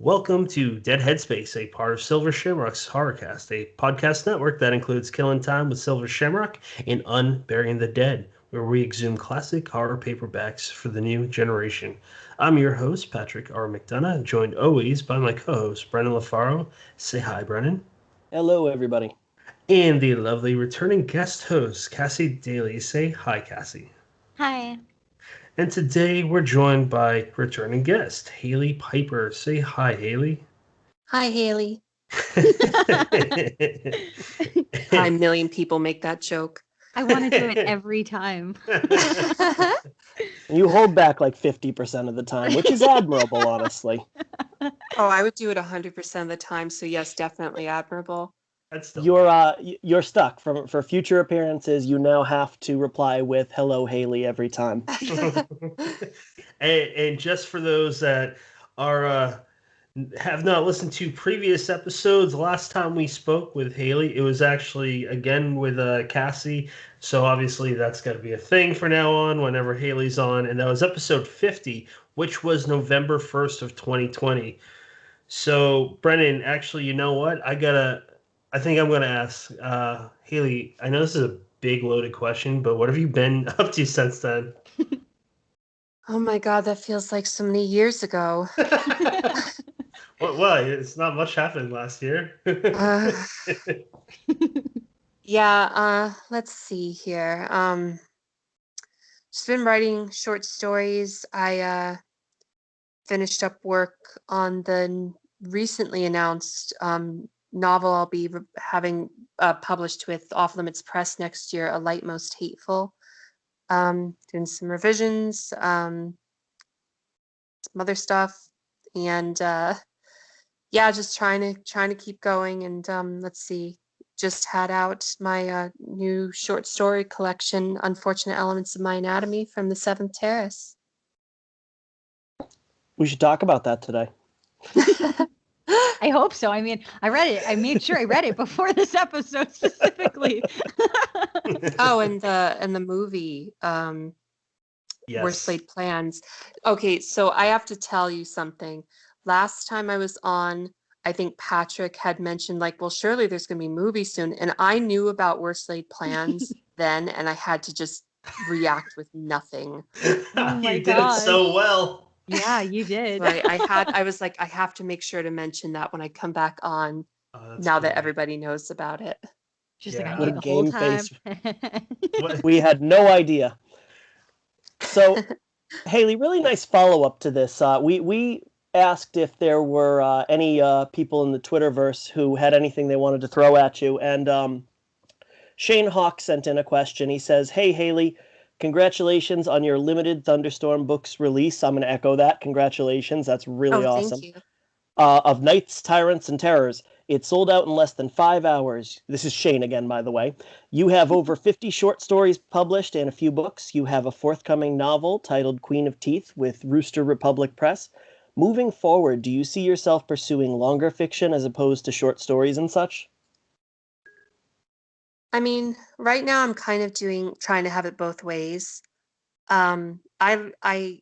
Welcome to Dead Headspace, a part of Silver Shamrock's Horrorcast, a podcast network that includes Killing Time with Silver Shamrock and Unburying the Dead, where we exhume classic horror paperbacks for the new generation. I'm your host, Patrick R. McDonough, joined always by my co-host, Brennan LaFaro. Say hi, Brennan. Hello, everybody. And the lovely returning guest host, Cassie Daly. Say hi, Cassie. Hi. And today we're joined by returning guest, Hailey Piper. Say hi, Hailey. Hi, Hailey. A million people make that joke. I want to do it every time. You hold back like 50% of the time, which is admirable, honestly. Oh, I would do it 100% of the time. So yes, definitely admirable. You're stuck for future appearances. You now have to reply with "Hello, Hailey" every time. and just for those that are have not listened to previous episodes, last time we spoke with Hailey, it was actually again with Cassie. So obviously that's got to be a thing for now on whenever Hailey's on, and that was episode 50, which was November 1st of 2020. So Brennan, actually, you know what? I think I'm going to ask Hailey. I know this is a big loaded question, but what have you been up to since then? Oh my God, that feels like so many years ago. Well, it's not much happened last year. Let's see here. Just been writing short stories. I finished up work on the recently announced novel I'll be having published with Off Limits Press next year, A Light Most Hateful. Doing some revisions, some other stuff, and just trying to keep going. And let's see, just had out my new short story collection, Unfortunate Elements of My Anatomy, from the Seventh Terrace. We should talk about that today. I hope so. I mean, I read it. I made sure I read it before this episode specifically. Oh, and the movie, Yes. Worst Laid Plans. Okay, so I have to tell you something. Last time I was on, I think Patrick had mentioned, like, well, surely there's going to be movies soon. And I knew about Worst Laid Plans then, and I had to just react with nothing. Oh my You did it so well. Yeah, you did. So I was like, I have to make sure to mention that when I come back on, now that everybody knows about it. Just like I What knew a the whole game time. face. We had no idea. So, Hailey, really nice follow-up to this. We asked if there were any people in the Twitterverse who had anything they wanted to throw at you, and Shane Hawk sent in a question. He says, "Hey, Hailey, congratulations on your limited Thunderstorm Books release." I'm going to echo that. Congratulations. That's really awesome. Thank you. Of Knights, Tyrants, and Terrors. It sold out in less than 5 hours. This is Shane again, by the way. You have over 50 short stories published and a few books. You have a forthcoming novel titled Queen of Teeth with Rooster Republic Press. Moving forward, do you see yourself pursuing longer fiction as opposed to short stories and such? I mean, right now I'm kind of trying to have it both ways. I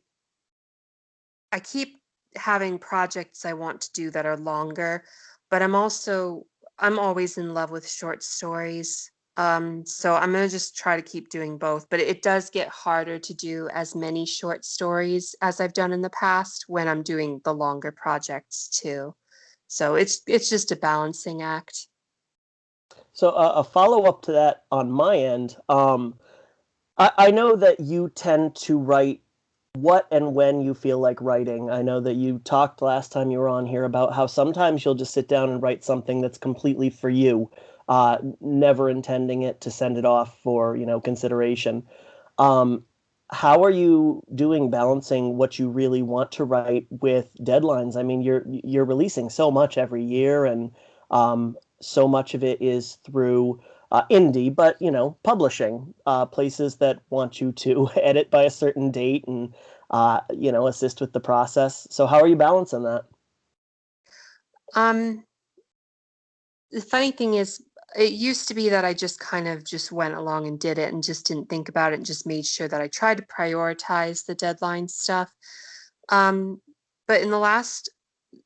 keep having projects I want to do that are longer, but I'm always in love with short stories. So I'm going to just try to keep doing both, but it does get harder to do as many short stories as I've done in the past when I'm doing the longer projects too. So it's just a balancing act. So a follow-up to that on my end, I know that you tend to write what and when you feel like writing. I know that you talked last time you were on here about how sometimes you'll just sit down and write something that's completely for you, never intending it to send it off for, consideration. How are you doing balancing what you really want to write with deadlines? I mean, you're releasing so much every year, and so much of it is through indie, but publishing places that want you to edit by a certain date and assist with the process. So how are you balancing that? The funny thing is, it used to be that I just kind of just went along and did it and just didn't think about it and just made sure that I tried to prioritize the deadline stuff. But in the last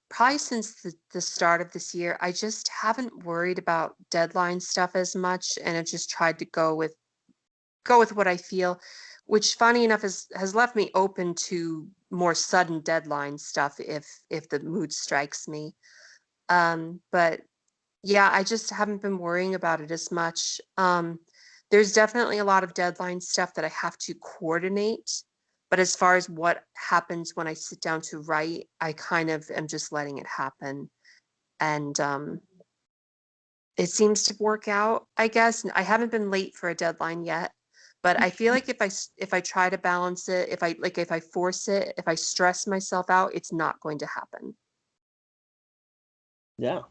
probably since the start of this year, I just haven't worried about deadline stuff as much, and I've just tried to go with what I feel, which funny enough has left me open to more sudden deadline stuff if the mood strikes me. But yeah, I just haven't been worrying about it as much. There's definitely a lot of deadline stuff that I have to coordinate, but as far as what happens when I sit down to write, I kind of am just letting it happen. And it seems to work out, I guess. I haven't been late for a deadline yet, but I feel like if I try to balance it, if I force it, if I stress myself out, it's not going to happen. Yeah.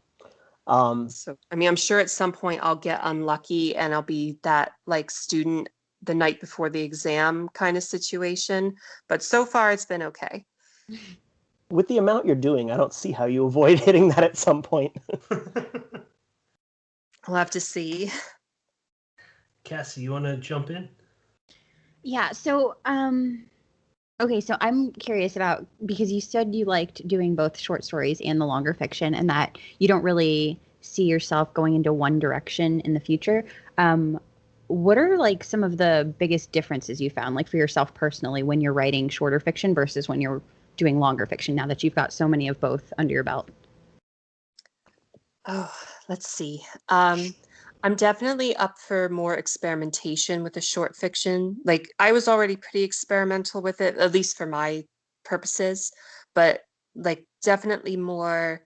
So, I mean, I'm sure at some point I'll get unlucky and I'll be that like student the night before the exam kind of situation. But so far it's been okay. With the amount you're doing, I don't see how you avoid hitting that at some point. We'll have to see. Cassie, you want to jump in? Yeah. So, okay. So I'm curious about, because you said you liked doing both short stories and the longer fiction, and that you don't really see yourself going into one direction in the future. What are like some of the biggest differences you found, like for yourself personally, when you're writing shorter fiction versus when you're doing longer fiction, now that you've got so many of both under your belt? Oh, let's see. I'm definitely up for more experimentation with the short fiction. Like I was already pretty experimental with it, at least for my purposes, but like definitely more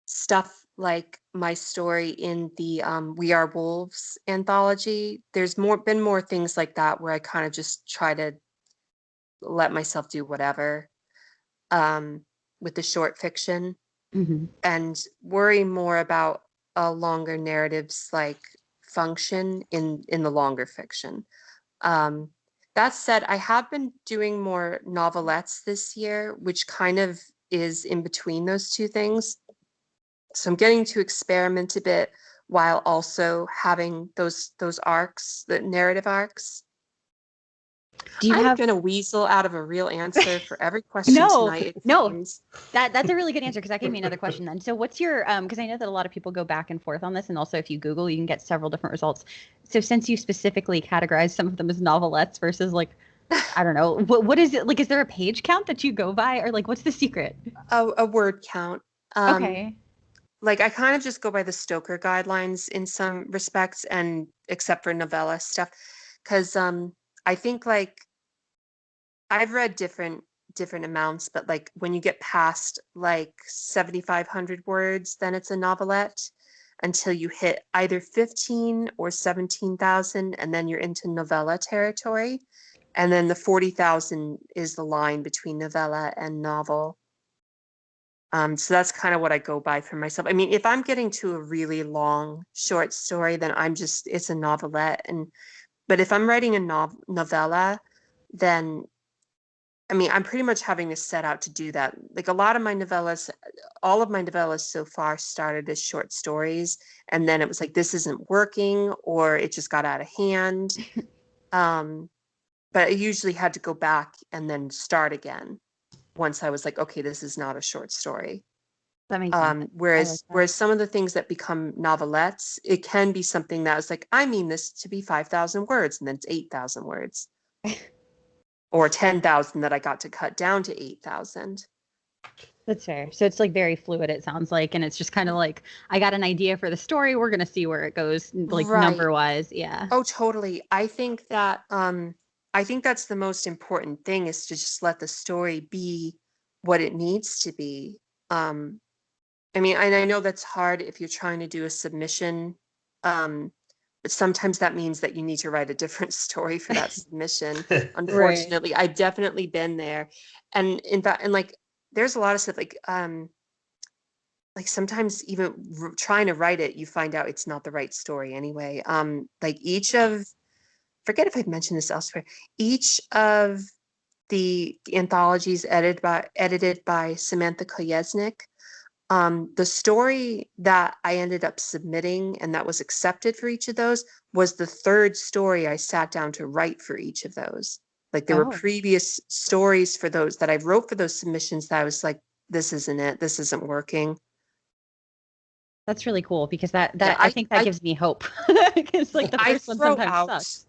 stuff like my story in the We Are Wolves anthology. There's been more things like that where I kind of just try to let myself do whatever with the short fiction. Mm-hmm. And worry more about a longer narratives like function in the longer fiction. That said, I have been doing more novelettes this year, which kind of is in between those two things. So I'm getting to experiment a bit while also having those arcs, the narrative arcs. Do you I'm have gonna weasel out of a real answer for every question no, tonight, it no, seems. that's a really good answer, because that gave me another question then. So what's your because I know that a lot of people go back and forth on this, and also if you Google, you can get several different results. So since you specifically categorize some of them as novelettes versus like, I don't know, what is it like? Is there a page count that you go by, or like what's the secret? A word count. Okay. Like I kind of just go by the Stoker guidelines in some respects, and except for novella stuff, because I think like I've read different amounts, but like when you get past like 7,500 words, then it's a novelette until you hit either 15 or 17,000, and then you're into novella territory, and then the 40,000 is the line between novella and novel. So that's kind of what I go by for myself. I mean, if I'm getting to a really long short story, then it's a novelette. But if I'm writing a novella, then I mean, I'm pretty much having to set out to do that. Like a lot of my novellas, all of my novellas so far started as short stories, and then it was like this isn't working, or it just got out of hand. But I usually had to go back and then start again once I was like, okay, this is not a short story. That makes sense. I like Whereas that. some of the things that become novelettes, it can be something that was like, I mean this to be 5,000 words, and then it's 8,000 words. Or 10,000 that I got to cut down to 8,000. That's fair. So it's like very fluid, it sounds like, and it's just kind of like, I got an idea for the story. We're gonna see where it goes, like Right. number wise. Yeah. Oh, totally. I think that's the most important thing, is to just let the story be what it needs to be. I mean, and I know that's hard if you're trying to do a submission. But sometimes that means that you need to write a different story for that submission. Unfortunately, I've definitely been there. And in fact, and like there's a lot of stuff like sometimes even trying to write it, you find out it's not the right story anyway. Like forget if I've mentioned this elsewhere, each of the anthologies edited by Samantha Koyesnik, the story that I ended up submitting and that was accepted for each of those was the third story I sat down to write for each of those. Like there were previous stories for those that I wrote for those submissions that I was like, this isn't it. This isn't working. That's really cool because that Yeah, I think that gives me hope. Because like the first one sometimes sucks.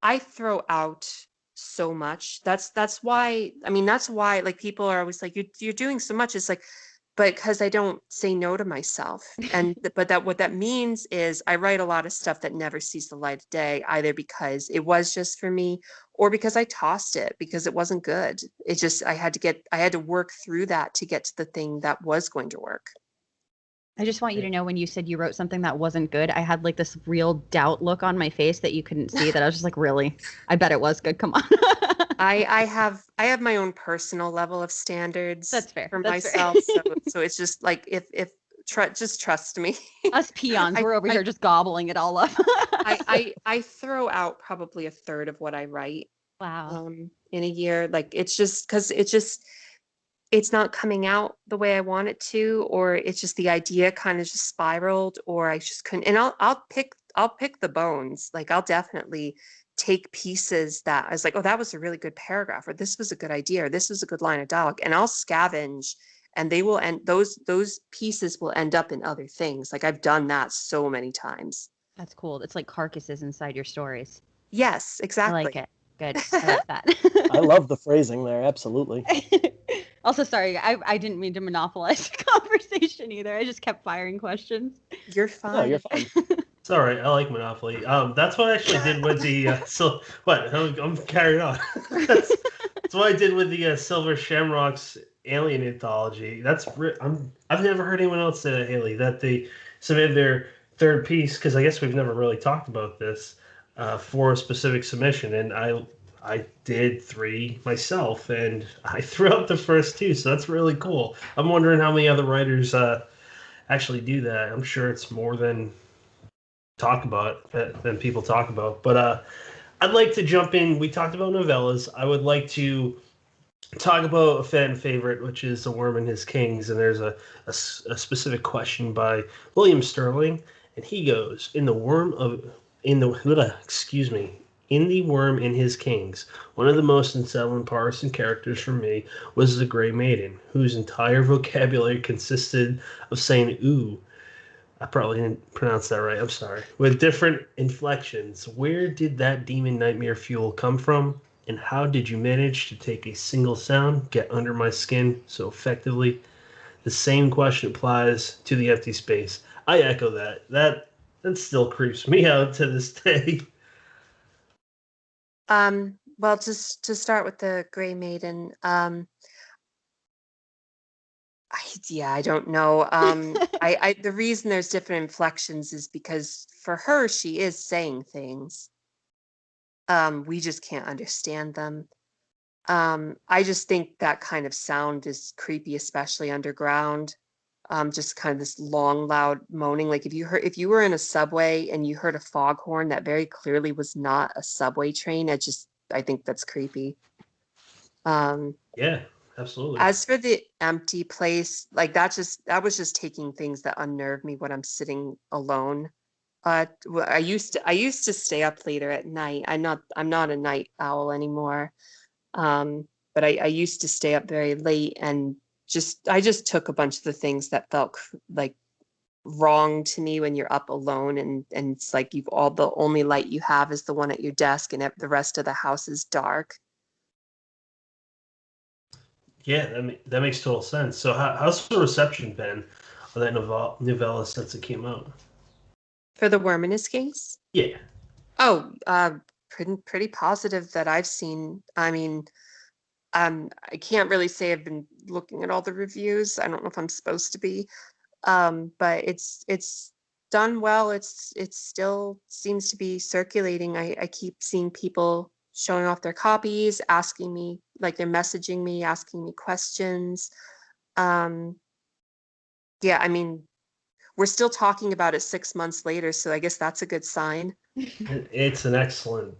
I throw out so much. That's why, I mean, that's why like people are always like, you're doing so much. It's like, but because I don't say no to myself. And but that what that means is I write a lot of stuff that never sees the light of day, either because it was just for me or because I tossed it because it wasn't good. It just I had to work through that to get to the thing that was going to work. I just want you to know when you said you wrote something that wasn't good, I had like this real doubt look on my face that you couldn't see that I was just like, really? I bet it was good. Come on. I have my own personal level of standards That's fair. for That's myself. fair. So it's just like if just trust me. Us peons, we're over here just gobbling it all up. I throw out probably a third of what I write Wow. in a year. Like it's just because it's not coming out the way I want it to, or it's just the idea kind of just spiraled, or I just couldn't. And I'll pick the bones. Like I'll definitely take pieces that I was like, oh, that was a really good paragraph, or this was a good idea, or this was a good line of dialogue, and I'll scavenge, and they will end those pieces will end up in other things. Like I've done that so many times. That's cool. It's like carcasses inside your stories. Yes, exactly. I like it. Good. I like that. I love the phrasing there. Absolutely. Also, sorry, I didn't mean to monopolize the conversation either. I just kept firing questions. You're fine. No, you're fine. It's all right. I like Monopoly. That's what I actually did with the so what I'm carried on. that's what I did with the Silver Shamrocks Alien Anthology. I've never heard anyone else say, Hailey, that they submitted their third piece, because I guess we've never really talked about this, for a specific submission, and I did 3 myself, and I threw out the first 2, so that's really cool. I'm wondering how many other writers actually do that. I'm sure it's more than people talk about. But I'd like to jump in. We talked about novellas. I would like to talk about a fan favorite, which is The Worm and His Kings. And there's a specific question by William Sterling, and he goes, in the Worm and His Kings, one of the most unsettling partisan characters for me was the Gray Maiden, whose entire vocabulary consisted of saying "ooh." I probably didn't pronounce that right. I'm sorry. With different inflections, where did that demon nightmare fuel come from? And how did you manage to take a single sound, get under my skin so effectively? The same question applies to the empty space. I echo that. That still creeps me out to this day. Well, just to start with the Gray Maiden, I don't know. The reason there's different inflections is because for her, she is saying things. We just can't understand them. I just think that kind of sound is creepy, especially underground. Just kind of this long, loud moaning. Like if you were in a subway and you heard a foghorn that very clearly was not a subway train, I think that's creepy. Yeah, absolutely. As for the empty place, like that was just taking things that unnerve me when I'm sitting alone. I used to stay up later at night. I'm not a night owl anymore. But I used to stay up very late, and I just took a bunch of the things that felt like wrong to me when you're up alone, and it's like the only light you have is the one at your desk, and the rest of the house is dark. Yeah, that makes total sense. So how's the reception been on that novella since it came out? For The Worm and His Kings? Yeah. Oh, pretty positive that I've seen. I mean, I can't really say I've been looking at all the reviews. I don't know if I'm supposed to be, but it's done well. It's still seems to be circulating. I keep seeing people showing off their copies, asking me, like they're messaging me, asking me questions. Yeah, I mean, we're still talking about it 6 months later, so I guess that's a good sign. It's an excellent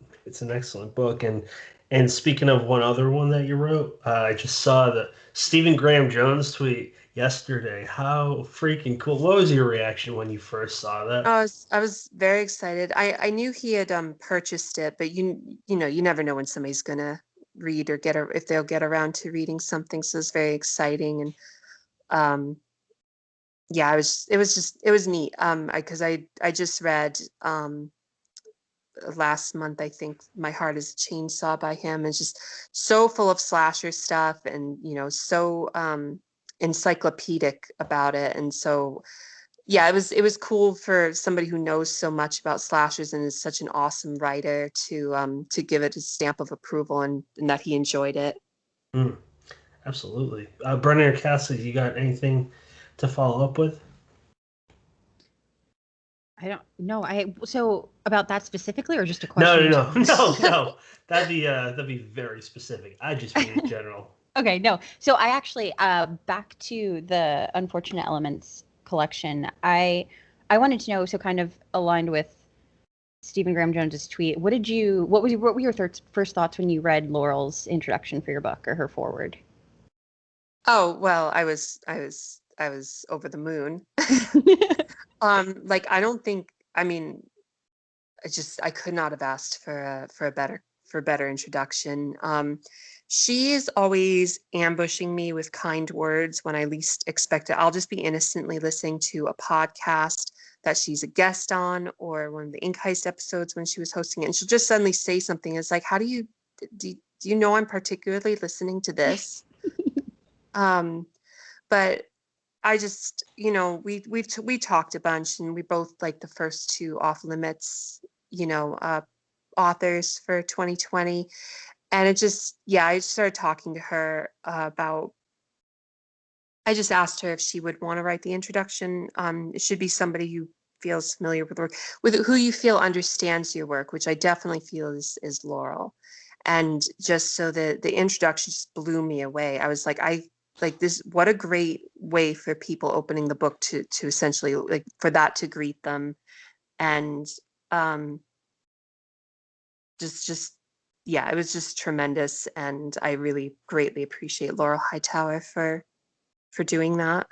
book. And speaking of one other one that you wrote, I just saw the Stephen Graham Jones tweet yesterday. How freaking cool! What was your reaction when you first saw that? I was very excited. I knew he had purchased it, but you know, you never know when somebody's gonna read or if they'll get around to reading something. So it's very exciting. And yeah, it was neat. Because I just read last month, I think, My Heart is a Chainsaw by him. It's just so full of slasher stuff, and so encyclopedic about it. And so yeah, it was cool for somebody who knows so much about slashers and is such an awesome writer to give it a stamp of approval, and that he enjoyed it. Mm, absolutely. Brennan or Cassie, you got anything to follow up with? I don't know. So about that specifically, or just a No, question? no, no, no, no. That'd be very specific. I just mean in general. Okay, no. So I actually back to the Unfortunate Elements collection. I wanted to know, so kind of aligned with Stephen Graham Jones's tweet. What were your first thoughts when you read Laurel's introduction for your book, or her foreword? Oh, well, I was over the moon. Like, I don't think, I mean, I could not have asked for a better introduction. She is always ambushing me with kind words when I least expect it. I'll just be innocently listening to a podcast that she's a guest on, or one of the Ink Heist episodes when she was hosting it, and she'll just suddenly say something. It's like, how do you know I'm particularly listening to this? But I just, we talked a bunch, and we both like the first two Off Limits, authors for 2020. And it just, yeah, I just started talking to her about, I just asked her if she would want to write the introduction. It should be somebody who feels familiar with work, with who you feel understands your work, which I definitely feel is Laurel. And just so the introduction just blew me away. I was like this, what a great way for people opening the book to essentially, like, for that to greet them. And um just yeah, it was just tremendous, and I really greatly appreciate Laurel Hightower for doing that.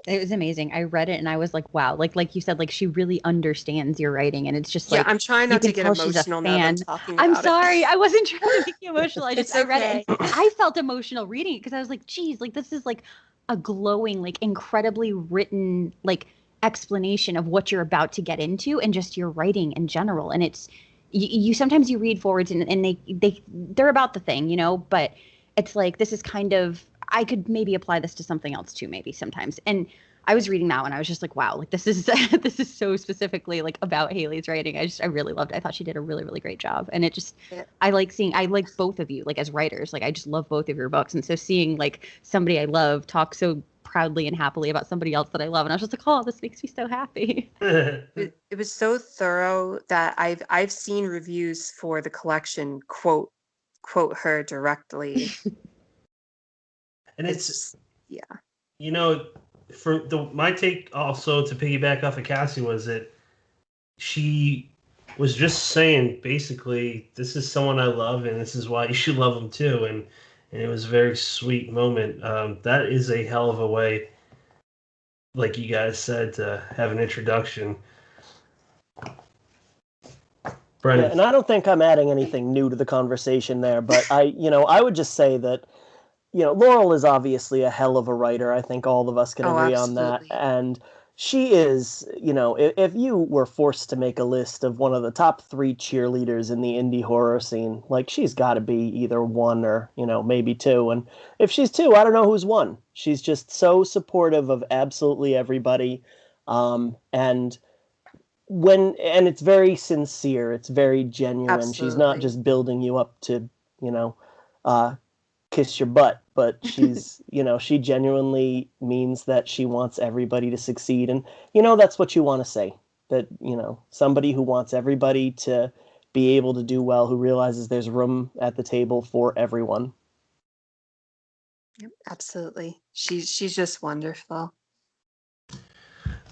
It was amazing. I read it and I was like, wow, like you said, like she really understands your writing, and it's just Yeah, like I'm trying you not can to get tell she's a emotional now that I'm fan. talking I'm about it. sorry, I wasn't trying to make you emotional. It's I read it okay. and I felt emotional reading it because I was like, geez, like this is like a glowing, like incredibly written, like explanation of what you're about to get into and just your writing in general. And it's you sometimes you read forwards and they're about the thing, but it's like this is kind of I could maybe apply this to something else too, maybe sometimes. And I was reading that one. I was just like, wow, like this is this is so specifically like about Hailey's writing. I really loved it. I thought she did a really, really great job. And it just Yeah. I like both of you, like as writers. Like I just love both of your books. And so seeing like somebody I love talk so proudly and happily about somebody else that I love, and I was just like, oh, this makes me so happy. It was so thorough that I've seen reviews for the collection quote her directly. And It's it's, just, yeah. you know, for my take also to piggyback off of Cassie was that she was just saying basically, this is someone I love, and this is why you should love them too. And it was a very sweet moment. That is a hell of a way, like you guys said, to have an introduction. Yeah, Brennan. and I don't think I'm adding anything new to the conversation there, but I would just say that, Laurel is obviously a hell of a writer. I think all of us can Oh, agree on that. absolutely. And she is, if you were forced to make a list of one of the top 3 cheerleaders in the indie horror scene, like she's got to be either 1 or, maybe 2. And if she's 2, I don't know who's 1. She's just so supportive of absolutely everybody. And it's very sincere, it's very genuine. She's not Absolutely. just building you up to, you know, uh, kiss your butt, but she's, she genuinely means that she wants everybody to succeed. And, that's what you want to say. That, somebody who wants everybody to be able to do well, who realizes there's room at the table for everyone. Yep, absolutely. She's just wonderful.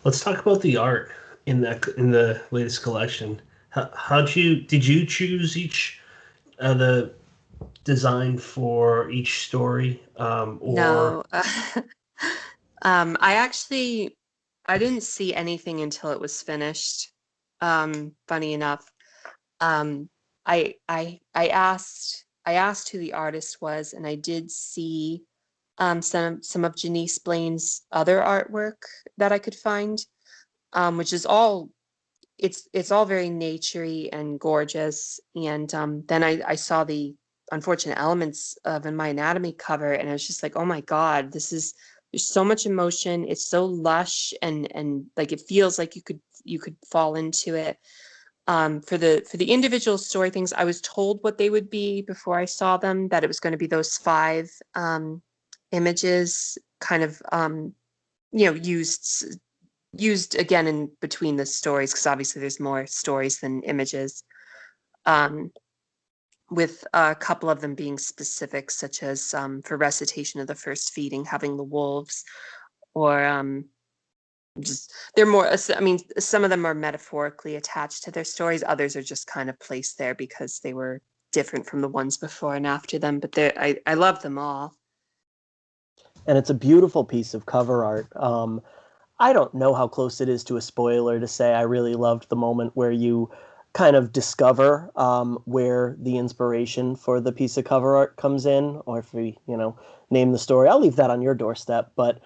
Let's talk about the art in the latest collection. Did you choose each the design for each story, or No. I didn't see anything until it was finished. Funny enough. Um, I asked who the artist was, and I did see some of Janice Blaine's other artwork that I could find, which is all it's all very naturey and gorgeous. And then I saw the Unfortunate Elements of In My Anatomy cover, and I was just like, oh my God, there's so much emotion. It's so lush, and like it feels like you could fall into it. For the individual story things, I was told what they would be before I saw them, that it was going to be those 5 images, kind of used again in between the stories, because obviously there's more stories than images, with a couple of them being specific, such as for recitation of the first feeding, having the wolves, or just they're more, I mean, some of them are metaphorically attached to their stories, others are just kind of placed there because they were different from the ones before and after them, but I love them all. And it's a beautiful piece of cover art. I don't know how close it is to a spoiler to say I really loved the moment where you kind of discover where the inspiration for the piece of cover art comes in, or if we, name the story. I'll leave that on your doorstep. But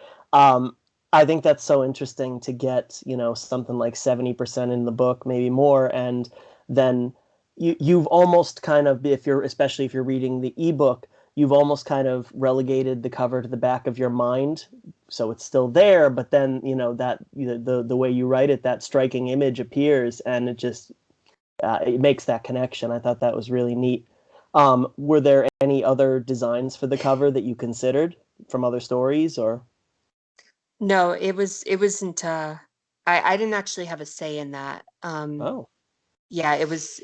I think that's so interesting to get, something like 70% in the book, maybe more, and then you've almost kind of, especially if you're reading the ebook, you've almost kind of relegated the cover to the back of your mind, so it's still there, but then that the way you write it, that striking image appears, and it just it makes that connection. I thought that was really neat. Were there any other designs for the cover that you considered from other stories, or? No, it wasn't. I didn't actually have a say in that. Oh. Yeah, it was,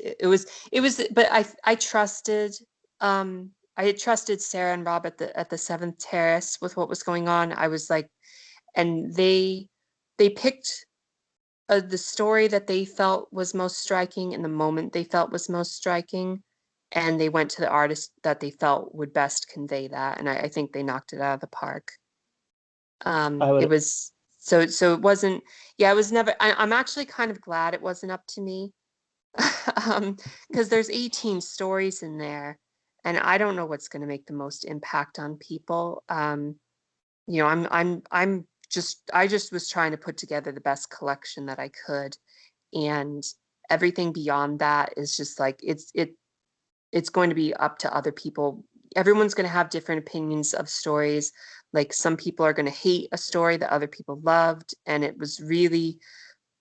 but I trusted, I had trusted Sarah and Rob at the Seventh Terrace with what was going on. I was like, and they picked the story that they felt was most striking and the moment they felt was most striking, and they went to the artist that they felt would best convey that, and I think they knocked it out of the park. I It would. was so it wasn't. Yeah, it was never. I'm actually kind of glad it wasn't up to me, because there's 18 stories in there, and I don't know what's going to make the most impact on people. I just was trying to put together the best collection that I could, and everything beyond that is just like it's going to be up to other people. Everyone's going to have different opinions of stories. Like some people are going to hate a story that other people loved, and it was really,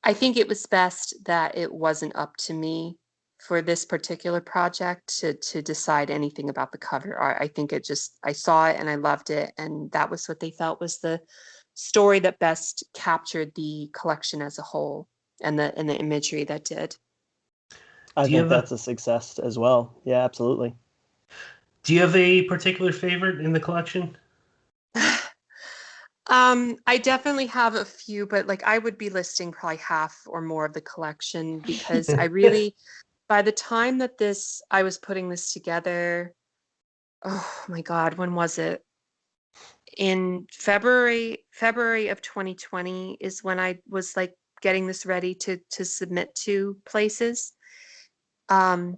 I think it was best that it wasn't up to me for this particular project to decide anything about the cover art. I think I saw it and I loved it, and that was what they felt was the story that best captured the collection as a whole, and the imagery that did. I Do you think have a that's a success as well. Yeah, absolutely. Do you have a particular favorite in the collection? I definitely have a few, but like I would be listing probably half or more of the collection, because I really, by the time that I was putting this together, oh my God, when was it? In February of 2020 is when I was like getting this ready to submit to places. Um,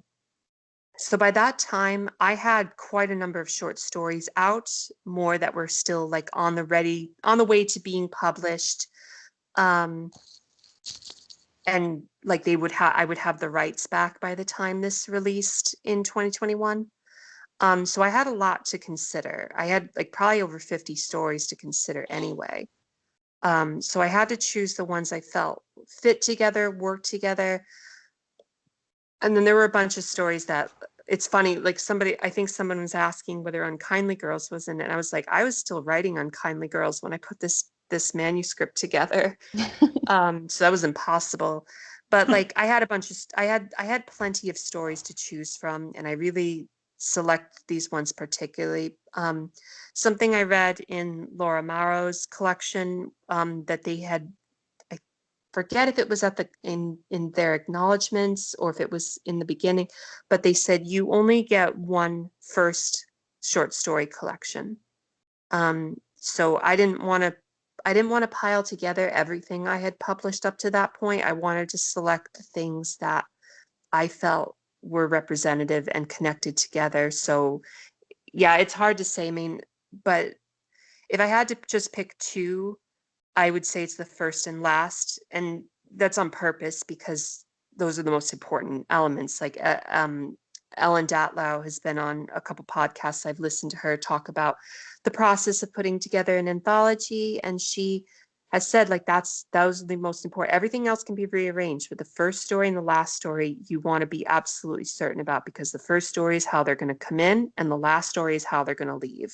so by that time, I had quite a number of short stories out, more that were still like on the way to being published. Um, and like I would have the rights back by the time this released in 2021. So I had a lot to consider. I had like probably over 50 stories to consider anyway. So I had to choose the ones I felt fit together, work together. And then there were a bunch of stories that, it's funny, like I think someone was asking whether Unkindly Girls was in it. And I was like, I was still writing Unkindly Girls when I put this manuscript together. So that was impossible. But like I had I had plenty of stories to choose from, and I really select these ones particularly. Something I read in Laura Maro's collection, that they had, I forget if it was at in their acknowledgments or if it was in the beginning, but they said you only get one first short story collection. So I didn't want to pile together everything I had published up to that point. I wanted to select the things that I felt were representative and connected together. So yeah, it's hard to say. I mean, but if I had to just pick two, I would say it's the first and last, and that's on purpose because those are the most important elements. Like Ellen Datlow has been on a couple podcasts. I've listened to her talk about the process of putting together an anthology, and she has said like those are the most important. Everything else can be rearranged, but the first story and the last story you want to be absolutely certain about, because the first story is how they're going to come in, and the last story is how they're going to leave.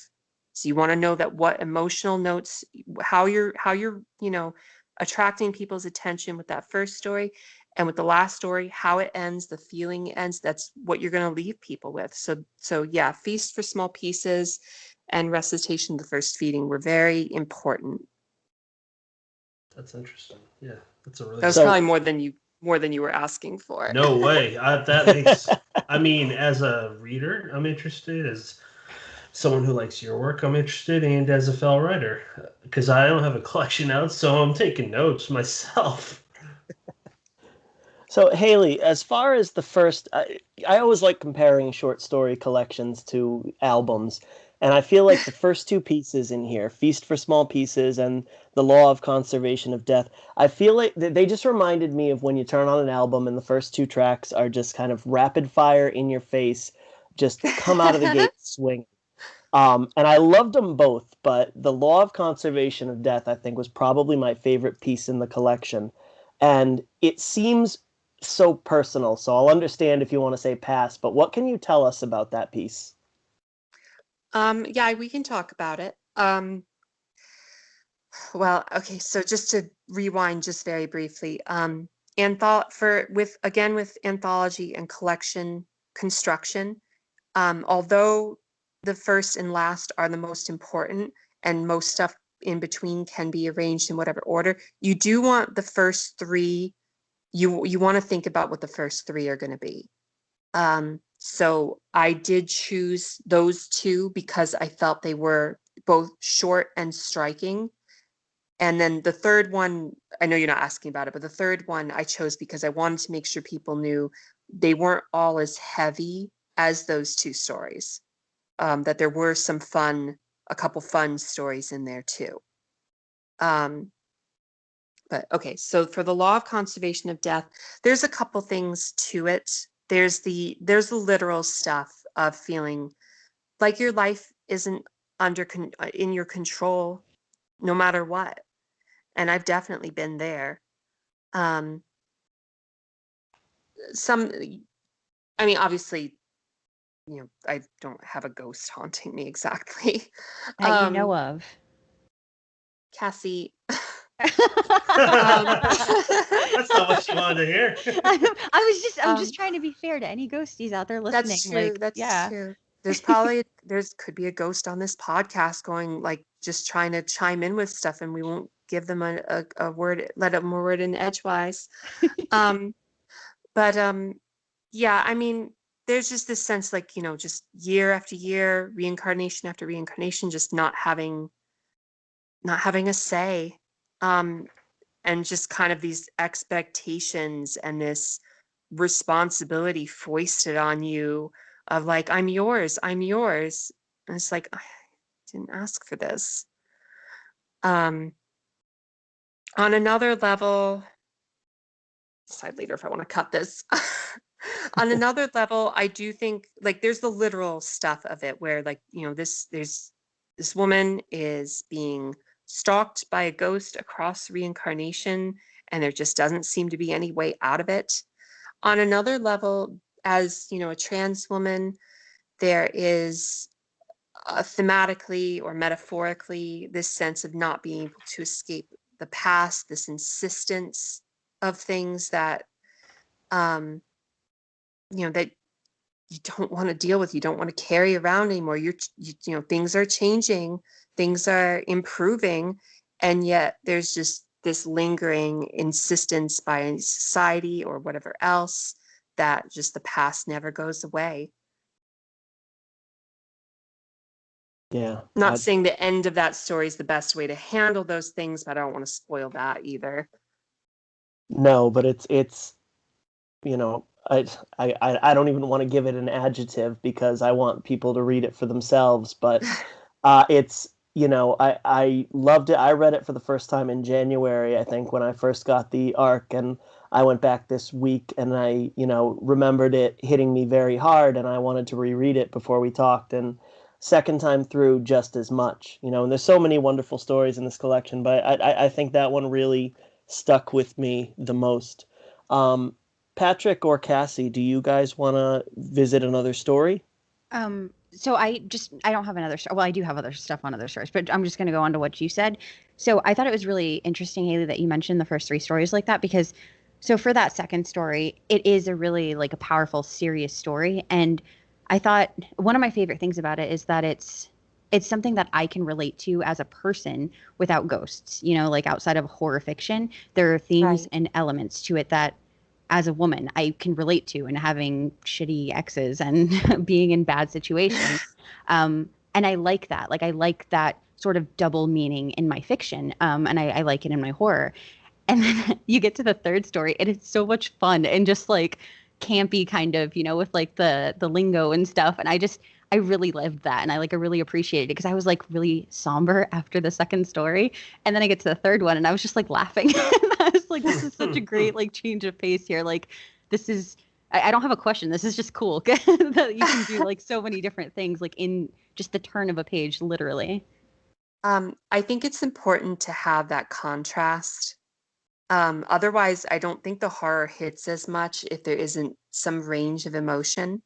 So you want to know that what emotional notes, how you're attracting people's attention with that first story, and with the last story, how it ends, the feeling it ends. That's what you're going to leave people with. So yeah, Feast for Small Pieces and Recitation of the First Feeding were very important. That's interesting. Yeah, that's a really. That was probably more than you were asking for. No way. That makes. I mean, as a reader, I'm interested. As someone who likes your work, I'm interested, and as a fellow writer, because I don't have a collection out, so I'm taking notes myself. So, Hailey, as far as the first, I always like comparing short story collections to albums. And I feel like the first two pieces in here, Feast for Small Pieces and The Law of Conservation of Death, I feel like they just reminded me of when you turn on an album and the first two tracks are just kind of rapid fire in your face, just come out of the gate swinging. And I loved them both, but The Law of Conservation of Death, I think, was probably my favorite piece in the collection. And it seems so personal, so I'll understand if you want to say pass, but what can you tell us about that piece? Yeah, we can talk about it. Well, okay, so just to rewind just very briefly, with anthology and collection construction, although the first and last are the most important and most stuff in between can be arranged in whatever order, you do want the first three, you want to think about what the first three are going to be. So I did choose those two because I felt they were both short and striking. And then the third one, I know you're not asking about it, but the third one I chose because I wanted to make sure people knew they weren't all as heavy as those two stories. That there were a couple fun stories in there too. But okay, so for The Law of Conservation of Death, there's a couple things to it. There's the literal stuff of feeling like your life isn't in your control no matter what. And I've definitely been there. I mean, obviously, I don't have a ghost haunting me exactly. That you know of. Cassie. That's not what she wanted to hear. I'm just trying to be fair to any ghosties out there listening. That's true. That's true. There's could be a ghost on this podcast going like just trying to chime in with stuff, and we won't give them a word, let them a word in edgewise. Yeah, I mean, there's just this sense like, just year after year, reincarnation after reincarnation, just not having a say. And just kind of these expectations and this responsibility foisted on you of like, I'm yours. And it's like, I didn't ask for this. On another level, decide later if I want to cut this. On another level, I do think like there's the literal stuff of it where like, this woman is being stalked by a ghost across reincarnation, and there just doesn't seem to be any way out of it. On another level, as a trans woman, there is thematically or metaphorically this sense of not being able to escape the past, this insistence of things that that you don't want to deal with, you don't want to carry around anymore. Things are changing, things are improving, and yet there's just this lingering insistence by society or whatever else that just the past never goes away. Yeah. Not saying the end of that story is the best way to handle those things, but I don't want to spoil that either. No, but it's I don't even want to give it an adjective because I want people to read it for themselves, but it's I loved it. I read it for the first time in January, I think, when I first got the arc, and I went back this week and I, remembered it hitting me very hard, and I wanted to reread it before we talked. And second time through, just as much, and there's so many wonderful stories in this collection, but I think that one really stuck with me the most. Patrick or Cassie, do you guys want to visit another story? So I don't have another well, I do have other stuff on other stories, but I'm just going to go on to what you said. So I thought it was really interesting, Hailey, that you mentioned the first three stories like that, because so for that second story, it is a really like a powerful, serious story. And I thought one of my favorite things about it is that it's something that I can relate to as a person without ghosts, like outside of horror fiction. There are themes Right. and elements to it that as a woman I can relate to, and having shitty exes and being in bad situations. And I like that. Like I like that sort of double meaning in my fiction. And I like it in my horror. And then you get to the third story and it's so much fun and just like campy kind of, with like the lingo and stuff. And I really lived that, and I really appreciated it because I was like really somber after the second story. And then I get to the third one and I was just like laughing. And I was like, this is such a great like change of pace here. Like this is I don't have a question. This is just cool that you can do like so many different things like in just the turn of a page, literally. I think it's important to have that contrast. Otherwise, I don't think the horror hits as much if there isn't some range of emotion.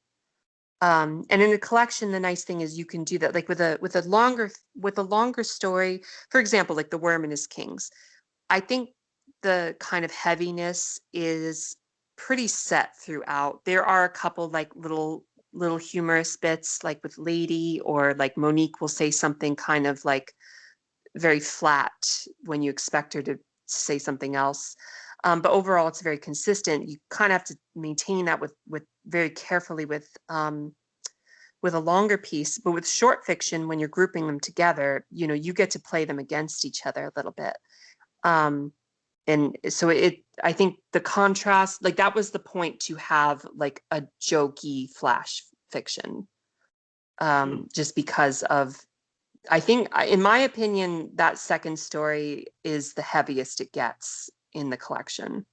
And in a collection, the nice thing is you can do that, like with a longer story. For example, like The Worm and His Kings. I think the kind of heaviness is pretty set throughout. There are a couple like little humorous bits, like with Lady, or like Monique will say something kind of like very flat when you expect her to say something else. But overall, it's very consistent. You kind of have to maintain that with very carefully with a longer piece. But with short fiction, when you're grouping them together, you get to play them against each other a little bit. And so I think the contrast, like that was the point, to have like a jokey flash fiction, just because of, I think, in my opinion, that second story is the heaviest it gets in the collection.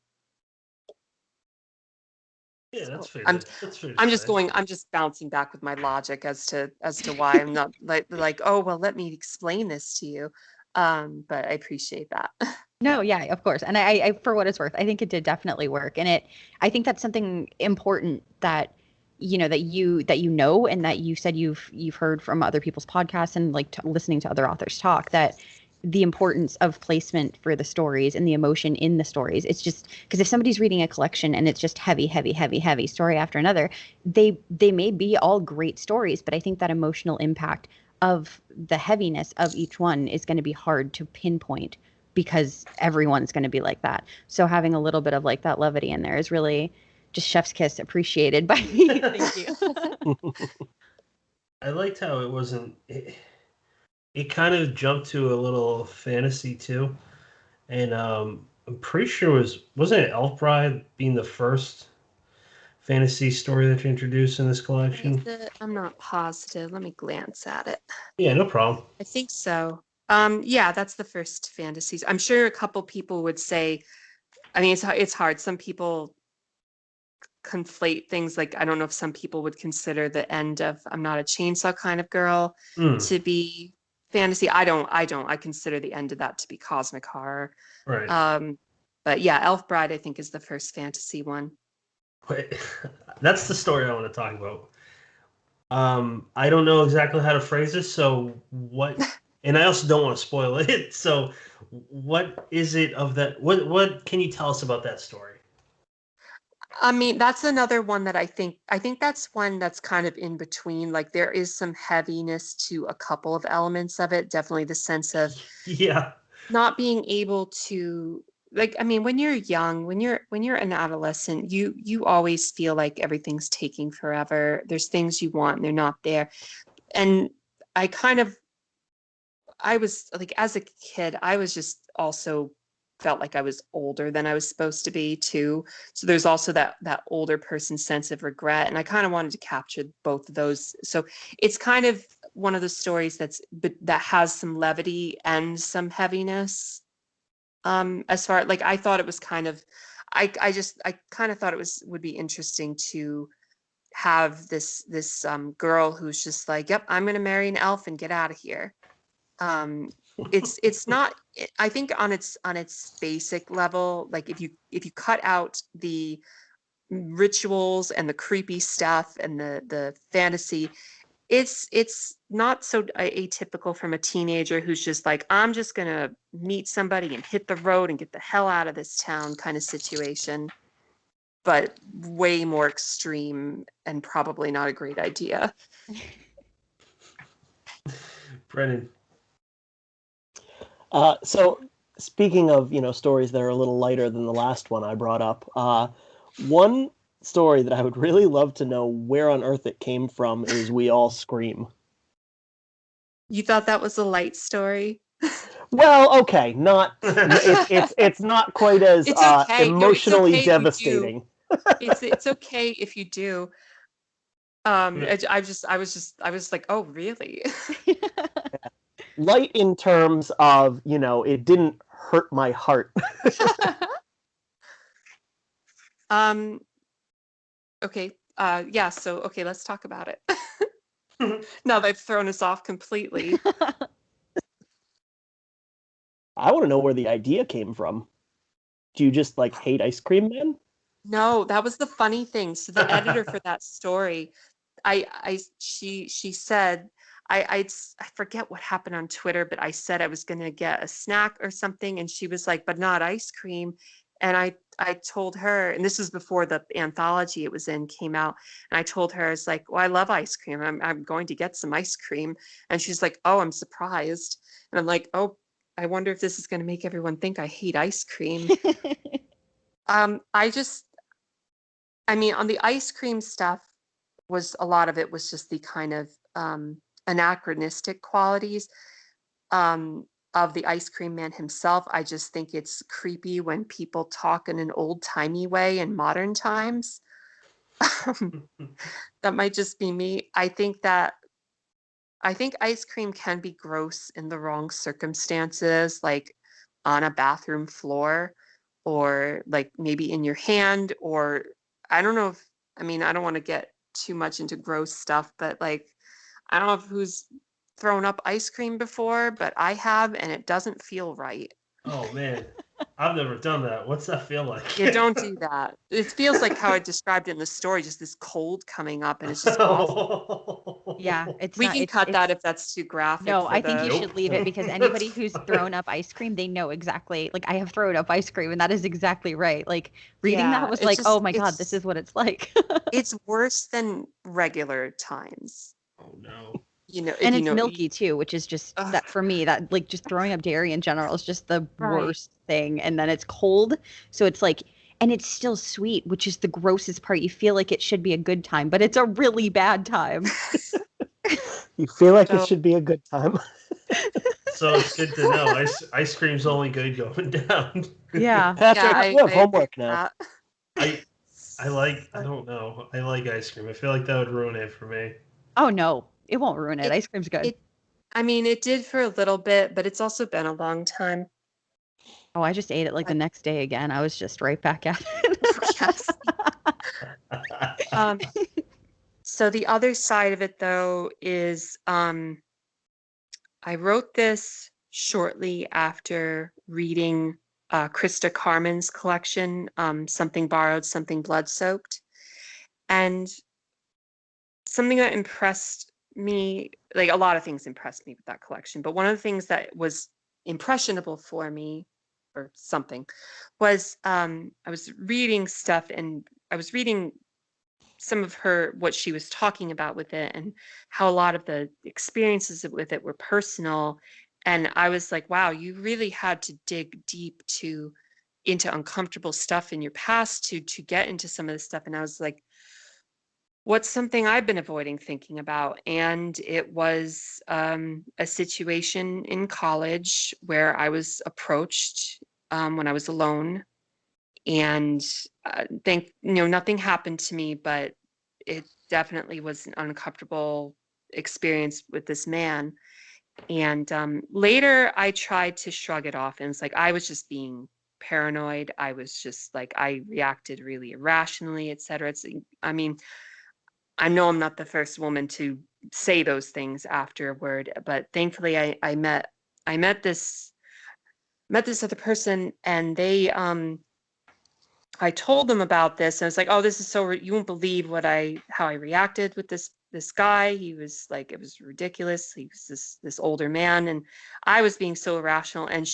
Yeah, So that's fair. That's fair to say. I'm just bouncing back with my logic as to why I'm not like, oh, well, let me explain this to you. But I appreciate that. No, yeah, of course. And I for what it's worth, I think it did definitely work. And I think that's something important that, that and that you said you've heard from other people's podcasts and like listening to other authors talk, that the importance of placement for the stories and the emotion in the stories. It's just because if somebody's reading a collection and it's just heavy, heavy, heavy, heavy story after another, they may be all great stories, but I think that emotional impact of the heaviness of each one is going to be hard to pinpoint because everyone's going to be like that. So having a little bit of like that levity in there is really just chef's kiss appreciated by me. Thank you. I liked how it wasn't. It kind of jumped to a little fantasy too, and I'm pretty sure wasn't it Elf Bride being the first fantasy story that you introduced in this collection? I'm not positive. Let me glance at it. Yeah, no problem. I think so. Yeah, that's the first fantasies. I'm sure a couple people would say, I mean, it's hard. Some people conflate things. Like, I don't know if some people would consider the end of I'm Not a Chainsaw Kind of Girl Hmm. to be fantasy. I consider the end of that to be cosmic horror. Right. But yeah, Elf Bride, I think, is the first fantasy one. But that's the story I want to talk about. I don't know exactly how to phrase this, so what? And I also don't want to spoil it. So, what is it of that? What can you tell us about that story? I mean, that's another one that I think that's one that's kind of in between. Like there is some heaviness to a couple of elements of it. Definitely the sense of Yeah. not being able to, like, I mean, when you're young, when you're an adolescent, you always feel like everything's taking forever. There's things you want and they're not there. And I kind of I was like, as a kid, I was just also felt like I was older than I was supposed to be too. So there's also that older person sense of regret. And I kind of wanted to capture both of those. So it's kind of one of the stories that has some levity and some heaviness. As far like I thought it was kind of, I kind of thought it would be interesting to have this girl who's just like, yep, I'm gonna marry an elf and get out of here. It's not. I think on its basic level, like if you cut out the rituals and the creepy stuff and the fantasy, it's not so atypical from a teenager who's just like, I'm just gonna meet somebody and hit the road and get the hell out of this town kind of situation, but way more extreme and probably not a great idea. Brennan. So speaking of, stories that are a little lighter than the last one I brought up, one story that I would really love to know where on earth it came from is We All Scream. You thought that was a light story? Well, okay, not it's not quite as It's okay. emotionally No, it's okay devastating. It's okay if you do. I was like, oh, really? Light in terms of, it didn't hurt my heart. Okay. Yeah. So, okay, let's talk about it. Now they've thrown us off completely. I want to know where the idea came from. Do you just hate ice cream then? No, that was the funny thing. So the editor for that story, she said, I forget what happened on Twitter, but I said I was going to get a snack or something, and she was like, but not ice cream. And I told her, and this was before the anthology it was in came out, and I told her, I was like, well, I love ice cream. I'm going to get some ice cream. And she's like, oh, I'm surprised. And I'm like, oh, I wonder if this is going to make everyone think I hate ice cream. I mean, on the ice cream stuff, a lot of it was just the kind of anachronistic qualities of the ice cream man himself. I just think it's creepy when people talk in an old-timey way in modern times. That might just be me. I think ice cream can be gross in the wrong circumstances, like on a bathroom floor, or like maybe in your hand, or I don't know if, I mean, I don't want to get too much into gross stuff, but like, I don't know who's thrown up ice cream before, but I have, and it doesn't feel right. Oh man, I've never done that. What's that feel like? Yeah, don't do that. It feels like how I described it in the story, just this cold coming up, and it's just awful. Yeah, We can cut that if that's too graphic. No, I think you Nope. should leave it, because anybody who's thrown up ice cream, they know exactly. Like, I have thrown up ice cream, and that is exactly right. Like, reading that was like, oh my God, this is what it's like. It's worse than regular times. Oh no. And it's milky too, which is just that for me, that like just throwing up dairy in general is just the worst thing. And then it's cold. So it's like, and it's still sweet, which is the grossest part. You feel like it should be a good time, but it's a really bad time. You feel like it should be a good time. So it's good to know. Ice cream's only good going down. Yeah. Patrick, you have homework now. I don't know. I like ice cream. I feel like that would ruin it for me. Oh no, it won't ruin it. Ice cream's good. It did for a little bit, but it's also been a long time. Oh, I just ate it like the next day again. I was just right back at it. Yes. So the other side of it, though, is I wrote this shortly after reading Krista Carmen's collection, Something Borrowed, Something Blood-Soaked. And something that impressed me, like a lot of things impressed me with that collection, but one of the things that was impressionable for me, or something, was I was reading stuff, and I was reading some of what she was talking about with it, and how a lot of the experiences with it were personal. And I was like, wow, you really had to dig deep into uncomfortable stuff in your past to get into some of this stuff. And I was like, what's something I've been avoiding thinking about? And it was a situation in college where I was approached when I was alone, and nothing happened to me, but it definitely was an uncomfortable experience with this man. And later I tried to shrug it off, and it's like I was just being paranoid. I was just like, I reacted really irrationally, etc. I mean, I know I'm not the first woman to say those things afterward, but thankfully I met this other person, and they I told them about this, and I was like, oh, this is so you won't believe how I reacted with this guy. He was like, it was ridiculous. He was this older man, and I was being so irrational, and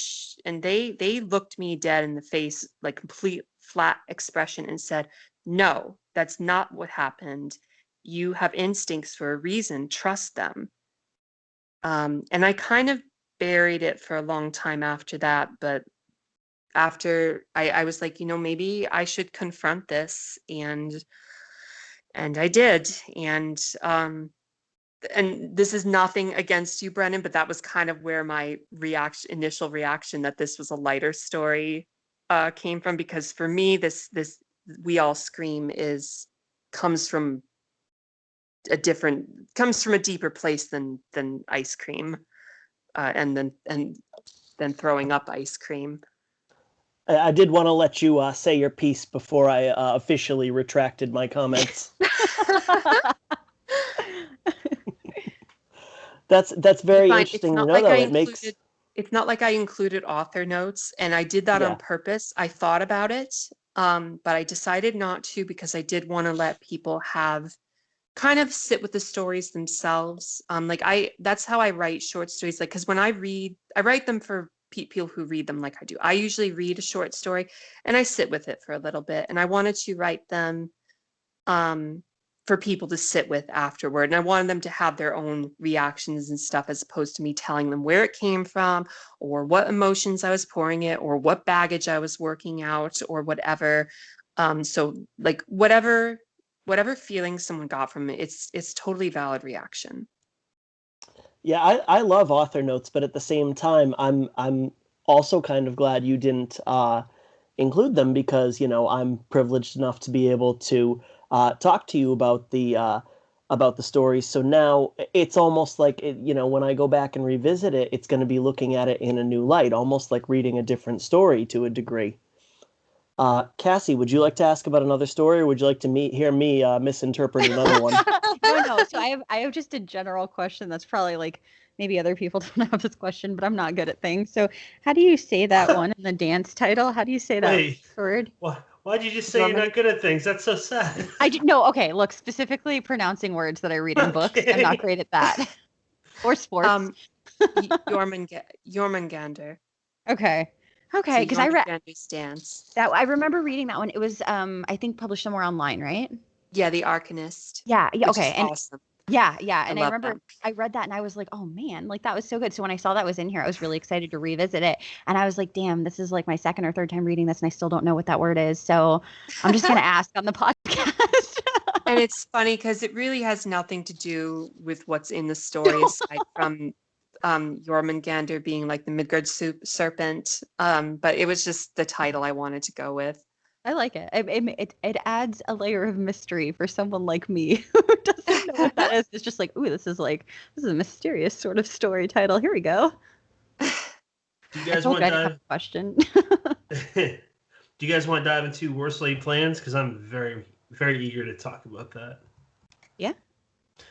they looked me dead in the face, like complete flat expression, and said, no, that's not what happened. You have instincts for a reason. Trust them. And I kind of buried it for a long time after that, but after I was like, maybe I should confront this, and I did. And this is nothing against you, Brennan, but that was kind of where my initial reaction that this was a lighter story came from, because for me, this We All Scream comes from a deeper place than ice cream, and then throwing up ice cream. I did want to let you say your piece before I officially retracted my comments. That's very interesting to know, though. It's not like I included author notes, and I did that on purpose. I thought about it, but I decided not to, because I did want to let people kind of sit with the stories themselves. That's how I write short stories. Like, because when I write them for people who read them like I do. I usually read a short story and I sit with it for a little bit, and I wanted to write them for people to sit with afterward, and I wanted them to have their own reactions and stuff, as opposed to me telling them where it came from, or what emotions I was pouring it, or what baggage I was working out, or whatever. So like whatever feeling someone got from it, it's totally valid reaction. Yeah, I love author notes, but at the same time, I'm also kind of glad you didn't include them, because I'm privileged enough to be able to talk to you about the stories. So now it's almost like when I go back and revisit it, it's going to be looking at it in a new light, almost like reading a different story to a degree. Cassie, would you like to ask about another story, or would you like to hear me misinterpret another one? No. So I have just a general question that's probably like, maybe other people don't have this question, but I'm not good at things. So how do you say that one in the dance title? How do you say that word? Why'd you just say you're not good at things? That's so sad. No, okay, look, specifically pronouncing words that I read in books. I'm not great at that. Or sports. Jormungandr. Okay, because I read dance. That I remember reading that one. It was I think published somewhere online, right? Yeah, The Arcanist. Yeah, okay. And awesome. Yeah, and I remember them. I read that and I was like, oh man, like that was so good. So when I saw that was in here, I was really excited to revisit it. And I was like, damn, this is like my second or third time reading this, and I still don't know what that word is. So I'm just gonna ask on the podcast. And it's funny because it really has nothing to do with what's in the story, aside from Jormungandr being like the Midgard serpent. But it was just the title I wanted to go with. I like it. It adds a layer of mystery for someone like me who doesn't know what that is. It's just like, ooh, this is a mysterious sort of story title. Here we go. Do you guys want to dive? Question. Do you guys want to dive into worst laid plans? Because I'm very, very eager to talk about that. Yeah.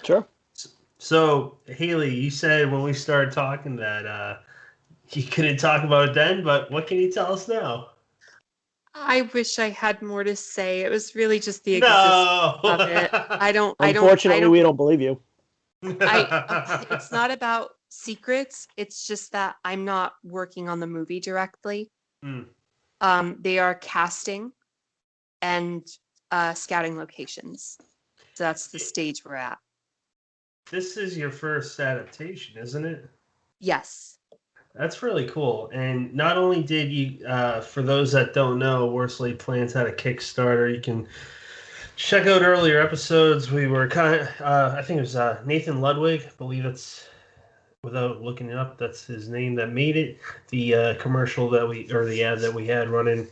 Sure. So, Hailey, you said when we started talking that you couldn't talk about it then, but what can you tell us now? I wish I had more to say. It was really just the existence of it. Unfortunately, we don't believe you. It's not about secrets. It's just that I'm not working on the movie directly. They are casting and scouting locations. So that's the stage we're at. This is your first adaptation, isn't it? Yes. That's really cool. And not only did you, for those that don't know, Worst Laid Plans had a Kickstarter. You can check out earlier episodes. We were I think it was Nathan Ludwig, I believe it's, without looking it up, that's his name, that made it. The commercial the ad that we had running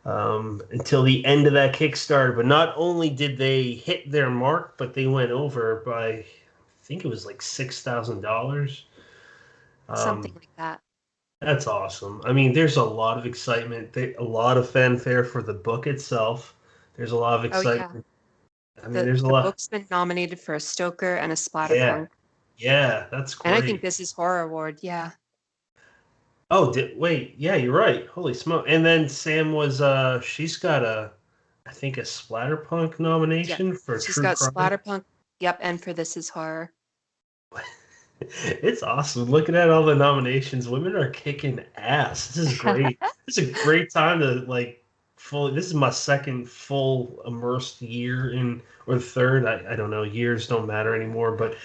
until the end of that Kickstarter. But not only did they hit their mark, but they went over by think it was like $6,000. Something like that. That's awesome. I mean, there's a lot of excitement, a lot of fanfare for the book itself. There's a lot of Oh yeah. excitement. I mean, there's a The lot. book's been nominated for a Stoker and a Yeah, Splatterpunk. yeah, that's And I think great. this is Horror Award. Yeah. Oh, wait, yeah, you're right. Holy smoke! And then Sam was, she's got I think a Splatterpunk Yep. nomination for She's True got Crime. Splatterpunk. Yep. And for This Is Horror. It's awesome. Looking at all the nominations, women are kicking ass. This is great. This is a great time to like fully. This is my second full immersed year in, or third. I don't know. Years don't matter anymore. But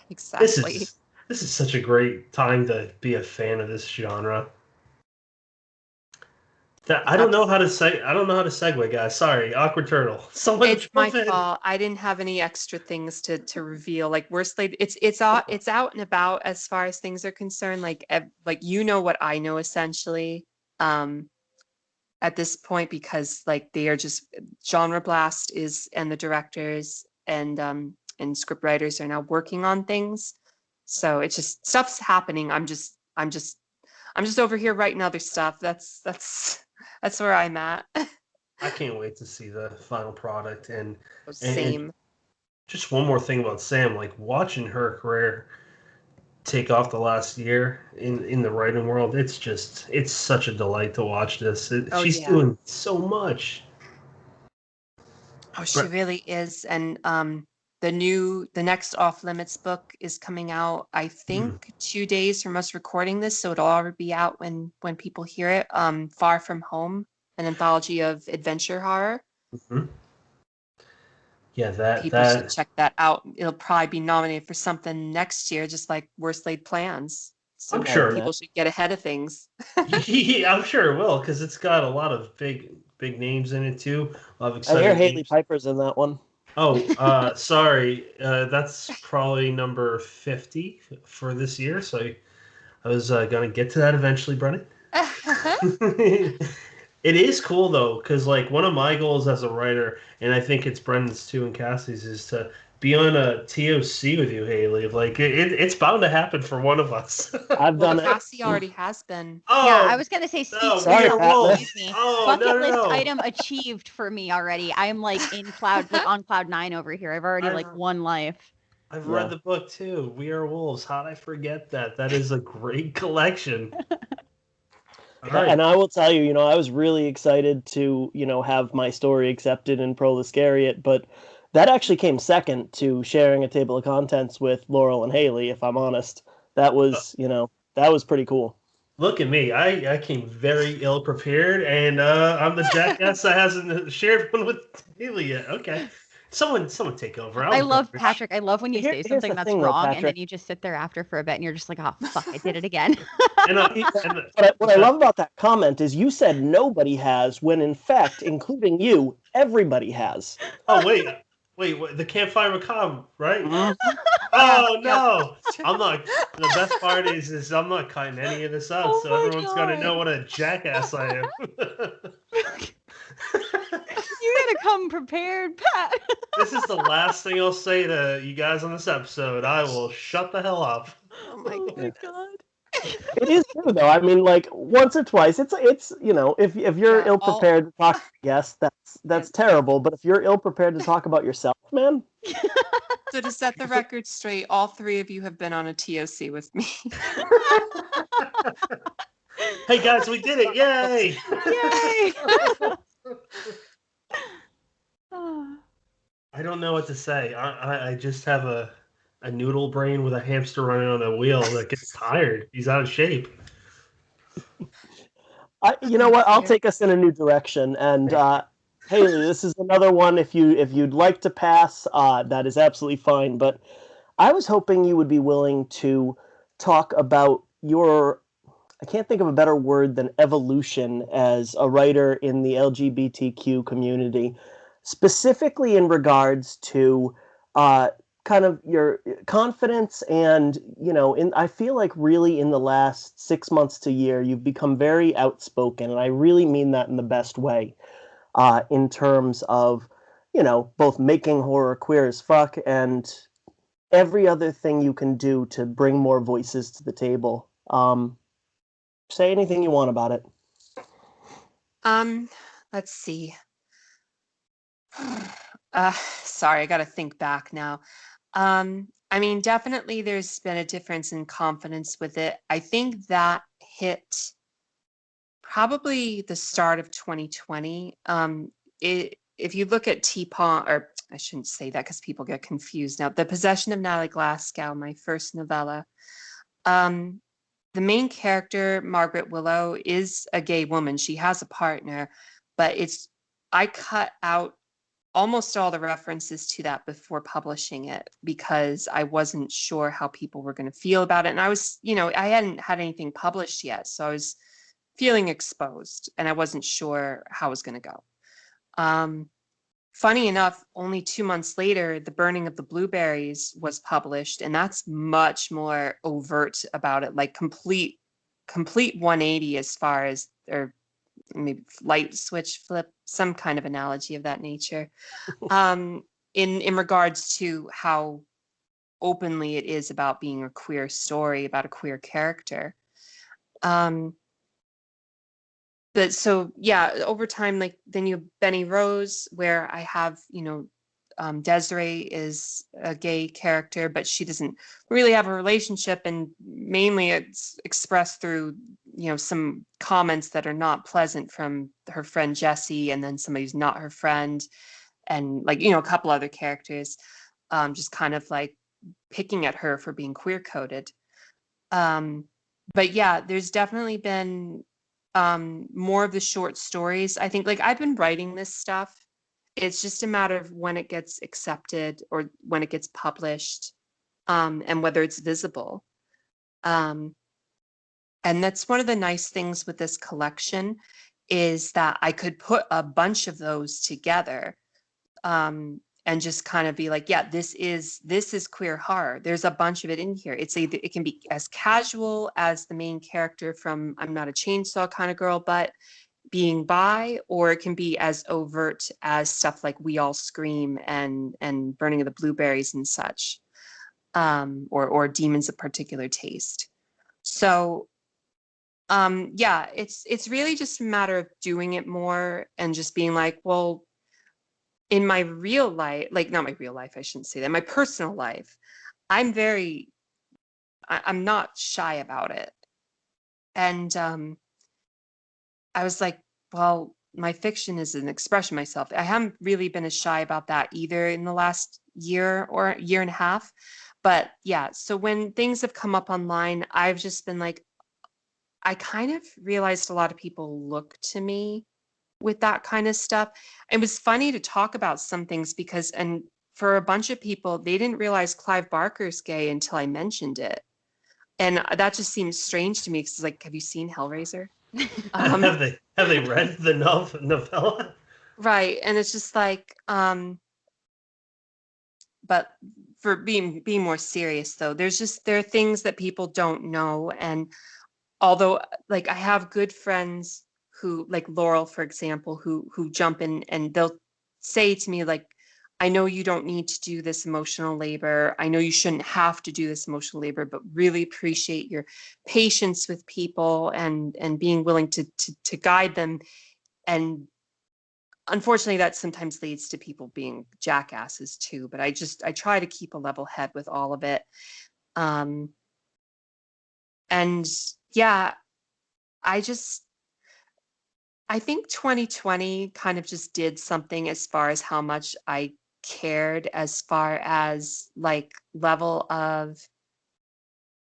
Exactly. this is such a great time to be a fan of this genre. I don't know how to say. I don't know how to segue, guys. Sorry, awkward turtle. Someone It's my jump in. fault. I didn't have any extra things to reveal. Like Worst Lady, it's out and about as far as things are concerned. Like you know what I know essentially. At this point, because like they are just Genre Blast is, and the directors and script writers are now working on things. So it's just stuff's happening. I'm just over here writing other stuff. That's where I'm at. I can't wait to see the final product and Same. just one more thing about Sam, like watching her career take off the last year in the writing world, it's such a delight to watch this. She's doing so much. Oh, she really is. And the next Off Limits book is coming out, I think 2 days from us recording this, so it'll already be out when people hear it. Far From Home, an anthology of adventure horror. Mm-hmm. Yeah, people should check that out. It'll probably be nominated for something next year, just like Worst Laid Plans. So I'm sure people should get ahead of things. Yeah, I'm sure it will, because it's got a lot of big names in it too. A lot of exciting I hear Hailey names. Piper's in that one. Oh, sorry. That's probably number 50 for this year. So I was going to get to that eventually, Brennan. It is cool though, because like one of my goals as a writer, and I think it's Brendan's too and Cassie's, is to be on a TOC with you, Hailey. Like it's bound to happen for one of us. I've done it. Cassie already has been. Oh, yeah, I was gonna say, sorry, excuse me. Oh, Bucket list item achieved for me already. I am like on cloud 9 over here. I've already won life. I've read the book too. We Are Wolves. How'd I forget that? That is a great collection. Right. And I will tell you, I was really excited to, have my story accepted in Proletariat, but that actually came second to sharing a table of contents with Laurel and Hailey, if I'm honest. That was, that was pretty cool. Look at me. I came very ill prepared, and I'm the jackass that hasn't shared one with Hailey yet. Okay. Someone take over. I love Patrick. I love when you say something that's wrong, and then you just sit there after for a bit, and you're just like, "Oh fuck, I did it again." What I love about that comment is you said nobody has, when in fact, including you, everybody has. Oh wait, the Campfire Macabre, right? Oh no, I'm not. The best part is I'm not cutting any of this out, so everyone's gonna know what a jackass I am. You gotta come prepared, Pat. This is the last thing I'll say to you guys on this episode. I will shut the hell up. Oh my god. It is true though. I mean, like once or twice, it's if you're ill prepared to talk to guests, that's terrible. But if you're ill prepared to talk about yourself, man. So to set the record straight, all three of you have been on a TOC with me. Hey guys, we did it! Yay! Yay! I don't know what to say. I just have a noodle brain with a hamster running on a wheel that gets tired. He's out of shape. You know what? I'll take us in a new direction. And Hailey, this is another one. If you'd like to pass, that is absolutely fine. But I was hoping you would be willing to talk about your, I can't think of a better word than evolution as a writer in the LGBTQ community, specifically in regards to kind of your confidence and, I feel like really in the last 6 months to year, you've become very outspoken. And I really mean that in the best way, in terms of, both making horror queer as fuck and every other thing you can do to bring more voices to the table. Say anything you want about it. Let's see. Sorry, I got to think back now. I mean, definitely there's been a difference in confidence with it. I think that hit probably the start of 2020. If you look at Teapot, or I shouldn't say that because people get confused now. The Possession of Natalie Glasgow, my first novella. The main character, Margaret Willow, is a gay woman. She has a partner, but I cut out almost all the references to that before publishing it because I wasn't sure how people were going to feel about it. And I was, I hadn't had anything published yet. So I was feeling exposed and I wasn't sure how it was going to go. Funny enough, only 2 months later, The Burning of the Blueberries was published, and that's much more overt about it, like complete 180 as far as, or maybe light switch flip, some kind of analogy of that nature, in regards to how openly it is about being a queer story, about a queer character. But so, yeah, over time, like then you have Benny Rose, where I have, Desiree is a gay character, but she doesn't really have a relationship. And mainly it's expressed through, some comments that are not pleasant from her friend Jessie, and then somebody who's not her friend. And like, a couple other characters, just kind of like picking at her for being queer coded. But yeah, there's definitely been more of the short stories. I think like I've been writing this stuff. It's just a matter of when it gets accepted or when it gets published, and whether it's visible. And that's one of the nice things with this collection is that I could put a bunch of those together, and just kind of be like, yeah, this is queer horror. There's a bunch of it in here. It can be as casual as the main character from I'm Not a Chainsaw Kind of Girl, but being bi, or it can be as overt as stuff like We All Scream and Burning of the Blueberries and such, or Demons of Particular Taste. So yeah, it's really just a matter of doing it more and just being like, well, in my real life, like not my real life, I shouldn't say that, my personal life, I'm not shy about it. And I was like, well, my fiction is an expression of myself. I haven't really been as shy about that either in the last year or year and a half. But yeah, so when things have come up online, I've just been like, I kind of realized a lot of people look to me with that kind of stuff. It was funny to talk about some things because, and for a bunch of people, they didn't realize Clive Barker's gay until I mentioned it. And that just seems strange to me because, like, have you seen Hellraiser? Have they read the novella? Right. And it's just like, but for being more serious though, there are things that people don't know. And although like I have good friends who, like Laurel, for example, who jump in and they'll say to me, like, I know you don't need to do this emotional labor. I know you shouldn't have to do this emotional labor, but really appreciate your patience with people and being willing to guide them. And unfortunately, that sometimes leads to people being jackasses too. But I try to keep a level head with all of it. And yeah, I think 2020 kind of just did something as far as how much I cared, as far as like level of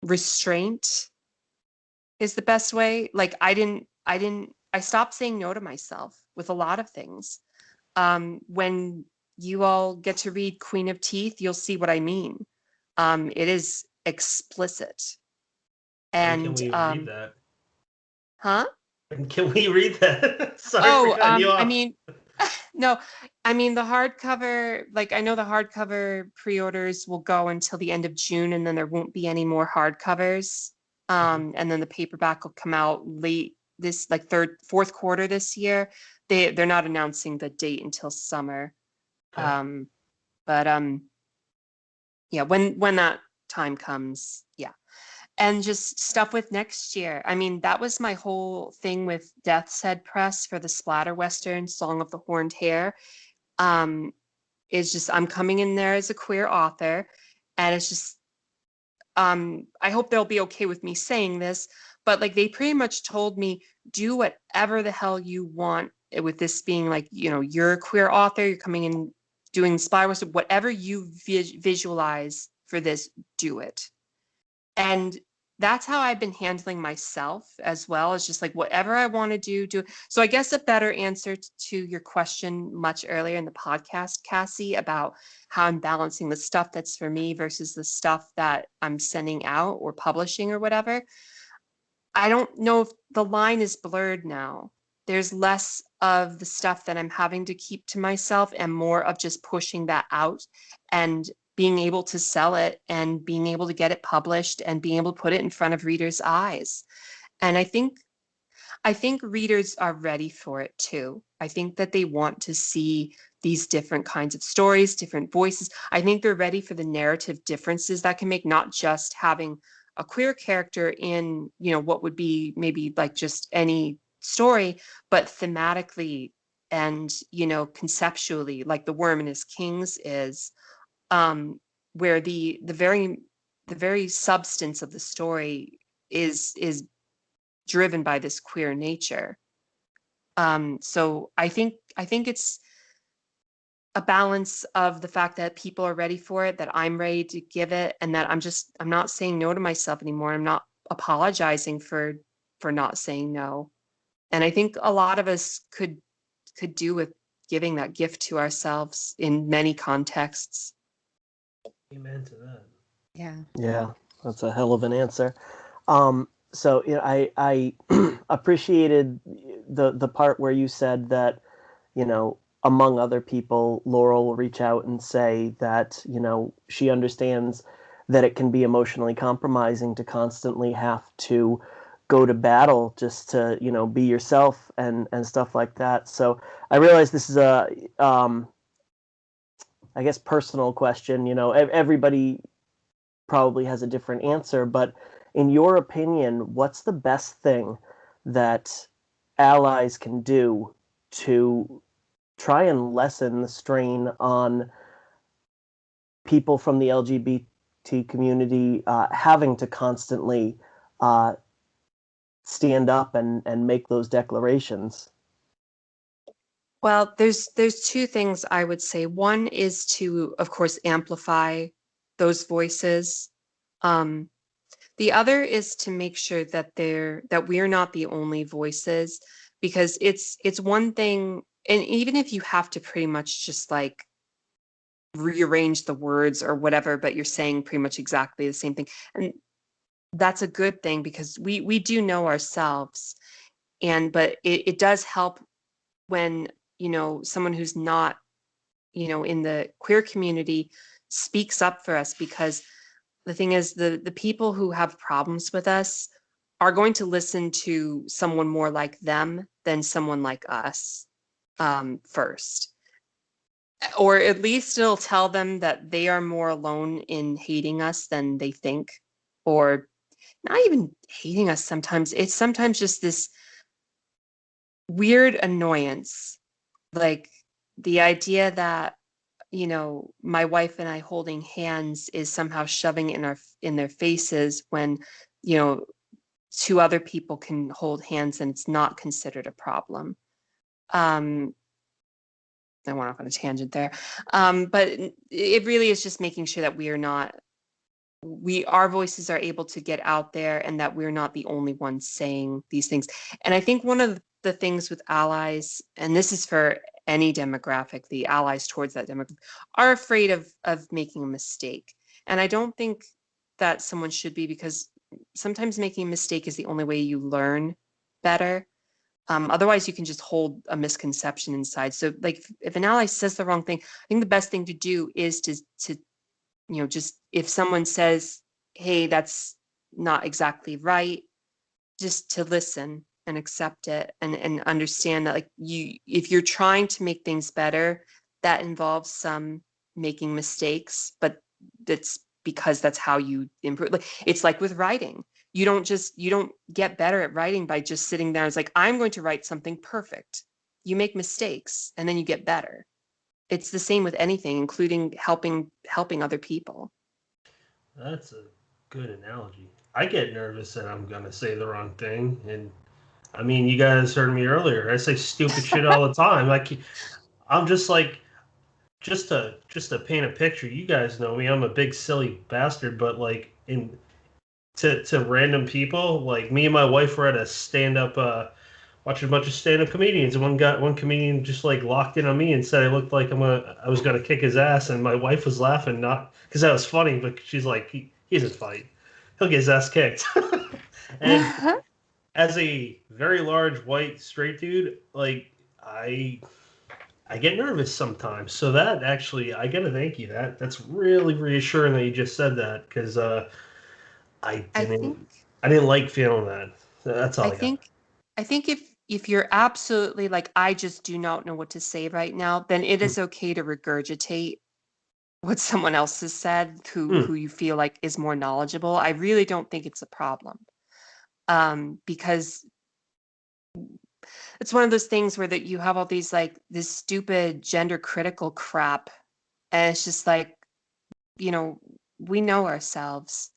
restraint is the best way. Like I stopped saying no to myself with a lot of things. When you all get to read Queen of Teeth, you'll see what I mean. It is explicit. And And can we read that? huh? And can we read that? Sorry Oh, for cutting you off. I mean, no, I mean the hardcover, like I know the hardcover pre-orders will go until the end of June and then there won't be any more hardcovers. And then the paperback will come out late this like fourth quarter this year. They're not announcing the date until summer. Okay. But yeah, when that time comes, yeah. And just stuff with next year. I mean, that was my whole thing with Death's Head Press for the splatter western Song of the Horned Hare. Is just I'm coming in there as a queer author, and it's just I hope they'll be okay with me saying this, but like they pretty much told me do whatever the hell you want, with this being like, you're a queer author, you're coming in doing splatter western, whatever you visualize for this, do it. And that's how I've been handling myself as well. It's just like whatever I want to do. So I guess a better answer to your question much earlier in the podcast, Cassie, about how I'm balancing the stuff that's for me versus the stuff that I'm sending out or publishing or whatever. I don't know if the line is blurred now. There's less of the stuff that I'm having to keep to myself and more of just pushing that out and being able to sell it and being able to get it published and being able to put it in front of readers' eyes. And I think readers are ready for it too. I think that they want to see these different kinds of stories, different voices. I think they're ready for the narrative differences that can make, not just having a queer character in, what would be maybe like just any story, but thematically and, conceptually, like The Worm and His Kings is, where the very substance of the story is driven by this queer nature. So I think it's a balance of the fact that people are ready for it, that I'm ready to give it, and that I'm not saying no to myself anymore. I'm not apologizing for not saying no. And I think a lot of us could do with giving that gift to ourselves in many contexts. Amen to that. Yeah. Yeah, that's a hell of an answer. So I appreciated the part where you said that, among other people, Laurel will reach out and say that, she understands that it can be emotionally compromising to constantly have to go to battle just to, be yourself and stuff like that. So I realize this is a, I guess, personal question. Everybody probably has a different answer, but in your opinion, what's the best thing that allies can do to try and lessen the strain on people from the LGBT community having to constantly stand up and make those declarations? Well, there's two things I would say. One is to, of course, amplify those voices. The other is to make sure that we're not the only voices, because it's one thing, and even if you have to pretty much just like rearrange the words or whatever, but you're saying pretty much exactly the same thing, and that's a good thing because we do know ourselves, but it does help when someone who's not in the queer community speaks up for us, because the thing is, the people who have problems with us are going to listen to someone more like them than someone like us first, or at least it'll tell them that they are more alone in hating us than they think, or not even hating us. Sometimes it's just this weird annoyance, like the idea that my wife and I holding hands is somehow shoving it in their faces when two other people can hold hands and it's not considered a problem. I went off on a tangent there, but it really is just making sure that our voices are able to get out there, and that we're not the only ones saying these things. And I think one of the things with allies, and this is for any demographic, the allies towards that demographic are afraid of making a mistake. And I don't think that someone should be, because sometimes making a mistake is the only way you learn better. Otherwise, you can just hold a misconception inside. So, like, if an ally says the wrong thing, I think the best thing to do is to just, if someone says, hey, that's not exactly right, just to listen and accept it, and understand that, like, if you're trying to make things better, that involves some making mistakes, but that's because that's how you improve. Like, it's like with writing. You don't get better at writing by just sitting there. It's like, I'm going to write something perfect. You make mistakes and then you get better. It's the same with anything, including helping other people. That's a good analogy. I get nervous that I'm gonna say the wrong thing, and I mean, you guys heard me earlier. I say stupid shit all the time. I'm just like, just to paint a picture. You guys know me. I'm a big silly bastard, but like to random people, like me and my wife were at a stand up, watching a bunch of stand up comedians, and one comedian just like locked in on me and said I looked like I was gonna kick his ass, and my wife was laughing, not because that was funny, but she's like, he isn't funny. He'll get his ass kicked. And as a very large white straight dude, like I get nervous sometimes. So that actually, I gotta thank you. That's really reassuring that you just said that, because I didn't like feeling that. That's all I got. I think if you're absolutely like, I just do not know what to say right now, then it is okay to regurgitate what someone else has said who you feel like is more knowledgeable. I really don't think it's a problem. Because it's one of those things where that you have all these like this stupid gender critical crap, and it's just like, we know ourselves,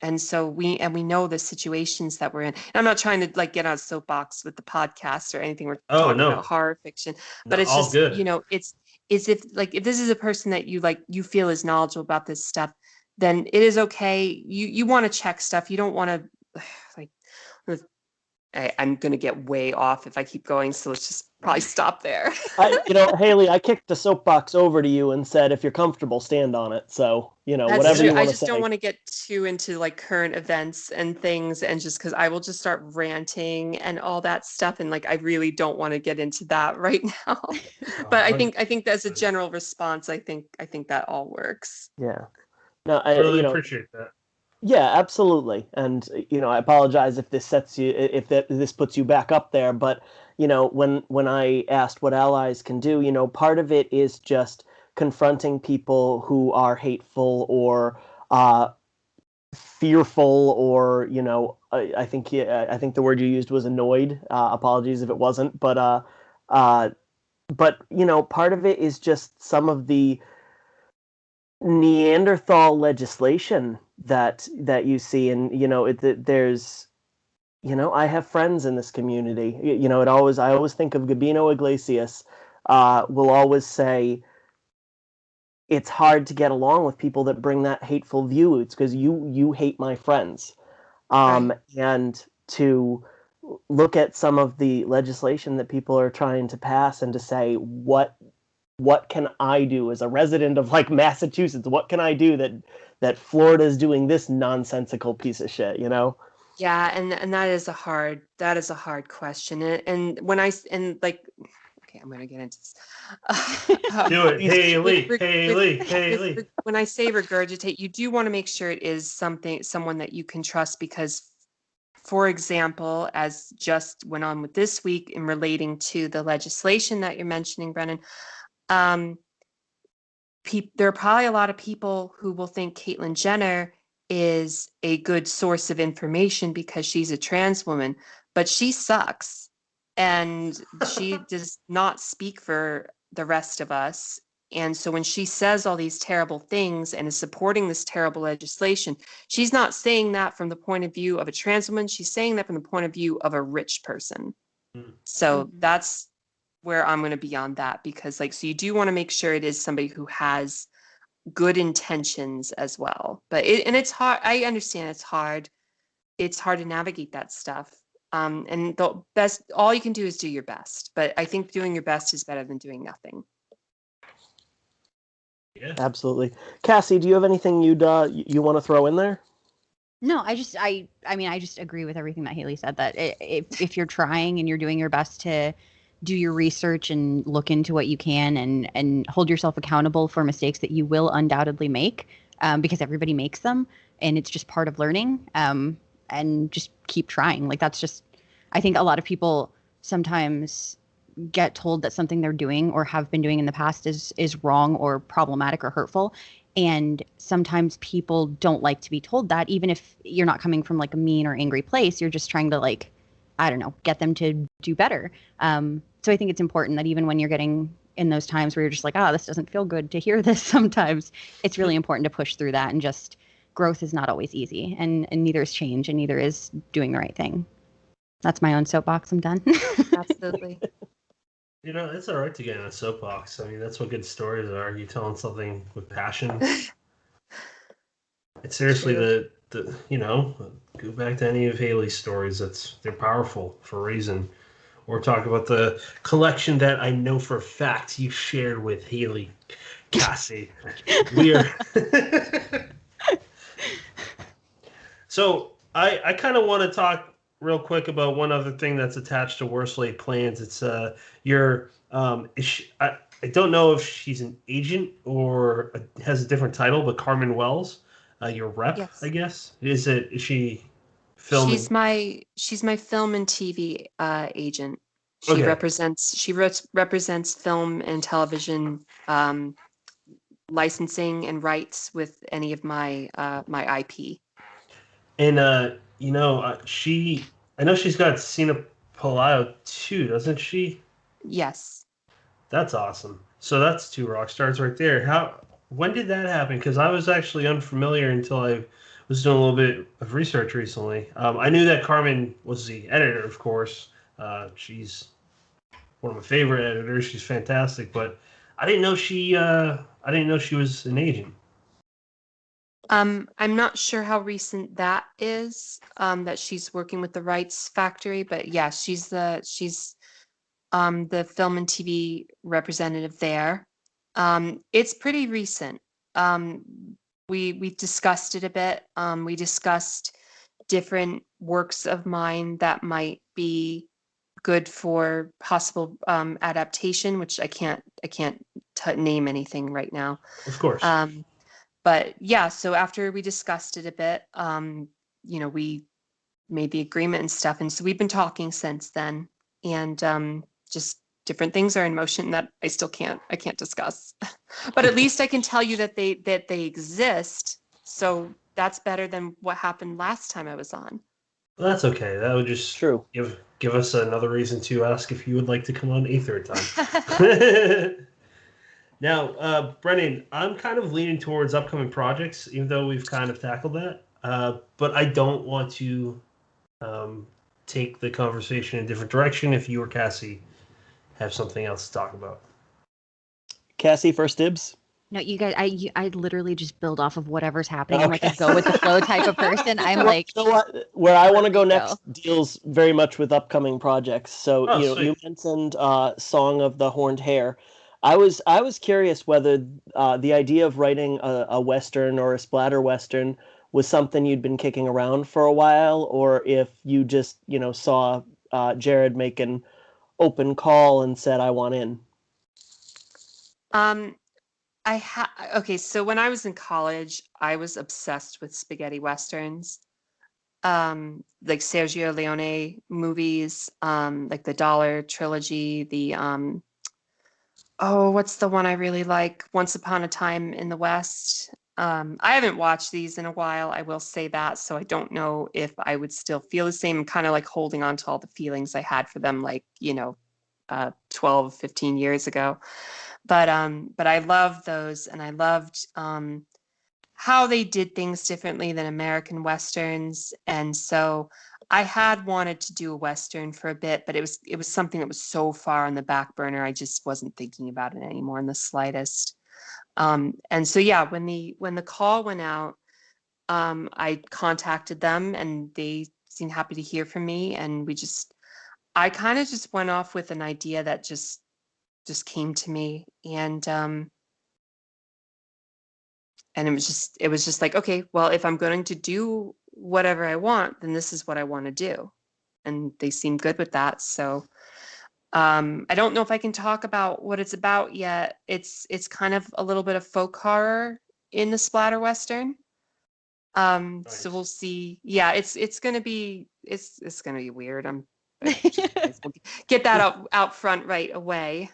and so we know the situations that we're in. And I'm not trying to like get on a soapbox with the podcast or anything. We're talking about horror fiction, but it's all just good. It's if this is a person that you feel is knowledgeable about this stuff, then it is okay. You want to check stuff. You don't want to like. I'm going to get way off if I keep going, so let's just probably stop there. Hailey, I kicked the soapbox over to you and said, if you're comfortable, stand on it. So, That's whatever true. you want to say. I just don't want to get too into like current events and things, and just because I will just start ranting and all that stuff, and like I really don't want to get into that right now. But I think that's a general response. I think that all works. Yeah. No, I really appreciate that. Yeah, absolutely. And I apologize if this puts you back up there, but when I asked what allies can do, part of it is just confronting people who are hateful or fearful, or I think the word you used was annoyed. Apologies if it wasn't, but part of it is just some of the Neanderthal legislation that you see, and there's I have friends in this community. I always think of Gabino Iglesias. Will always say it's hard to get along with people that bring that hateful view. It's because you hate my friends. Right. And to look at some of the legislation that people are trying to pass and to say, what can I do as a resident of like Massachusetts? What can I do that Florida is doing this nonsensical piece of shit? Yeah, and that is a hard question. And when okay, I'm gonna get into this. Do it, Hailey. When I say regurgitate, you do want to make sure it is someone that you can trust, because, for example, as just went on with this week in relating to the legislation that you're mentioning, Brennan, there are probably a lot of people who will think Caitlyn Jenner is a good source of information because she's a trans woman, but she sucks, and she does not speak for the rest of us. And so when she says all these terrible things and is supporting this terrible legislation, she's not saying that from the point of view of a trans woman. She's saying that from the point of view of a rich person. So that's where I'm going to be on that, because so you do want to make sure it is somebody who has good intentions as well. But it's hard. I understand it's hard. It's hard to navigate that stuff. And the best, all you can do is do your best. But I think doing your best is better than doing nothing. Yeah, absolutely. Cassie, do you have anything you want to throw in there? No, I just agree with everything that Hailey said, that if you're trying and you're doing your best to do your research and look into what you can, and hold yourself accountable for mistakes that you will undoubtedly make, because everybody makes them, and it's just part of learning, and just keep trying. Like, that's just, I think a lot of people sometimes get told that something they're doing or have been doing in the past is wrong or problematic or hurtful. And sometimes people don't like to be told that, even if you're not coming from like a mean or angry place. You're just trying to, like, I don't know, get them to do better. So I think it's important that even when you're getting in those times where you're just like, this doesn't feel good to hear this sometimes, it's really important to push through that. And just growth is not always easy, and neither is change, and neither is doing the right thing. That's my own soapbox. I'm done. Absolutely. You know, it's all right to get in a soapbox. I mean, that's what good stories are. You telling something with passion. It's seriously the go back to any of Hailey's stories. They're powerful for a reason. Or talk about the collection that I know for a fact you shared with Hailey, Cassie. We are. So I kind of want to talk real quick about one other thing that's attached to Worst Laid Plans. It's your I don't know if she's an agent or has a different title, but Carmen Wells, your rep, Yes. I guess. Is she filming? She's my film and TV agent. She Okay. represents film and television licensing and rights with any of my my IP. And I know she's got Cena Palaio too, doesn't she? Yes. That's awesome. So that's two rock stars right there. When did that happen? Because I was actually unfamiliar until I was doing a little bit of research recently. I knew that Carmen was the editor, of course. She's one of my favorite editors. She's fantastic, but I didn't know she was an agent. I'm not sure how recent that is, that she's working with the Rights Factory, but yeah, she's the film and TV representative there. It's pretty recent. We've discussed it a bit. We discussed different works of mine that might be good for possible adaptation, which I can't name anything right now. Of course. But yeah, so after we discussed it a bit, we made the agreement and stuff, and so we've been talking since then, and just different things are in motion that I can't discuss. But at least I can tell you that they exist. So that's better than what happened last time I was on. Well, that's okay. That would just True. give us another reason to ask if you would like to come on a third time. Now, Brennan, I'm kind of leaning towards upcoming projects, even though we've kind of tackled that. But I don't want to take the conversation in a different direction if you or Cassie have something else to talk about. Cassie, first dibs. No, you guys, I literally just build off of whatever's happening. Okay. I'm like a go with the flow type of person. I'm like, you know what? Where I want to go next deals very much with upcoming projects. So you mentioned Song of the Horned Hare. I was curious whether the idea of writing a Western or a splatter Western was something you'd been kicking around for a while, or if you just saw Jared make an open call and said, "I want in." Okay, so when I was in college, I was obsessed with spaghetti westerns, like Sergio Leone movies, like the Dollar trilogy, the what's the one I really like? Once Upon a Time in the West. I haven't watched these in a while, I will say that, so I don't know if I would still feel the same. I'm kind of like holding on to all the feelings I had for them, like 12, 15 years ago. But I loved those, and I loved how they did things differently than American Westerns. And so I had wanted to do a Western for a bit, but it was something that was so far on the back burner, I just wasn't thinking about it anymore in the slightest. And so yeah, when the call went out, I contacted them, and they seemed happy to hear from me, and I kind of just went off with an idea that just came to me, and it was just like, okay, well, if I'm going to do whatever I want, then this is what I want to do. And they seem good with that. So I don't know if I can talk about what it's about yet. It's kind of a little bit of folk horror in the splatter Western. Nice. So we'll see. Yeah, it's gonna be weird. I'm We'll get that out front right away.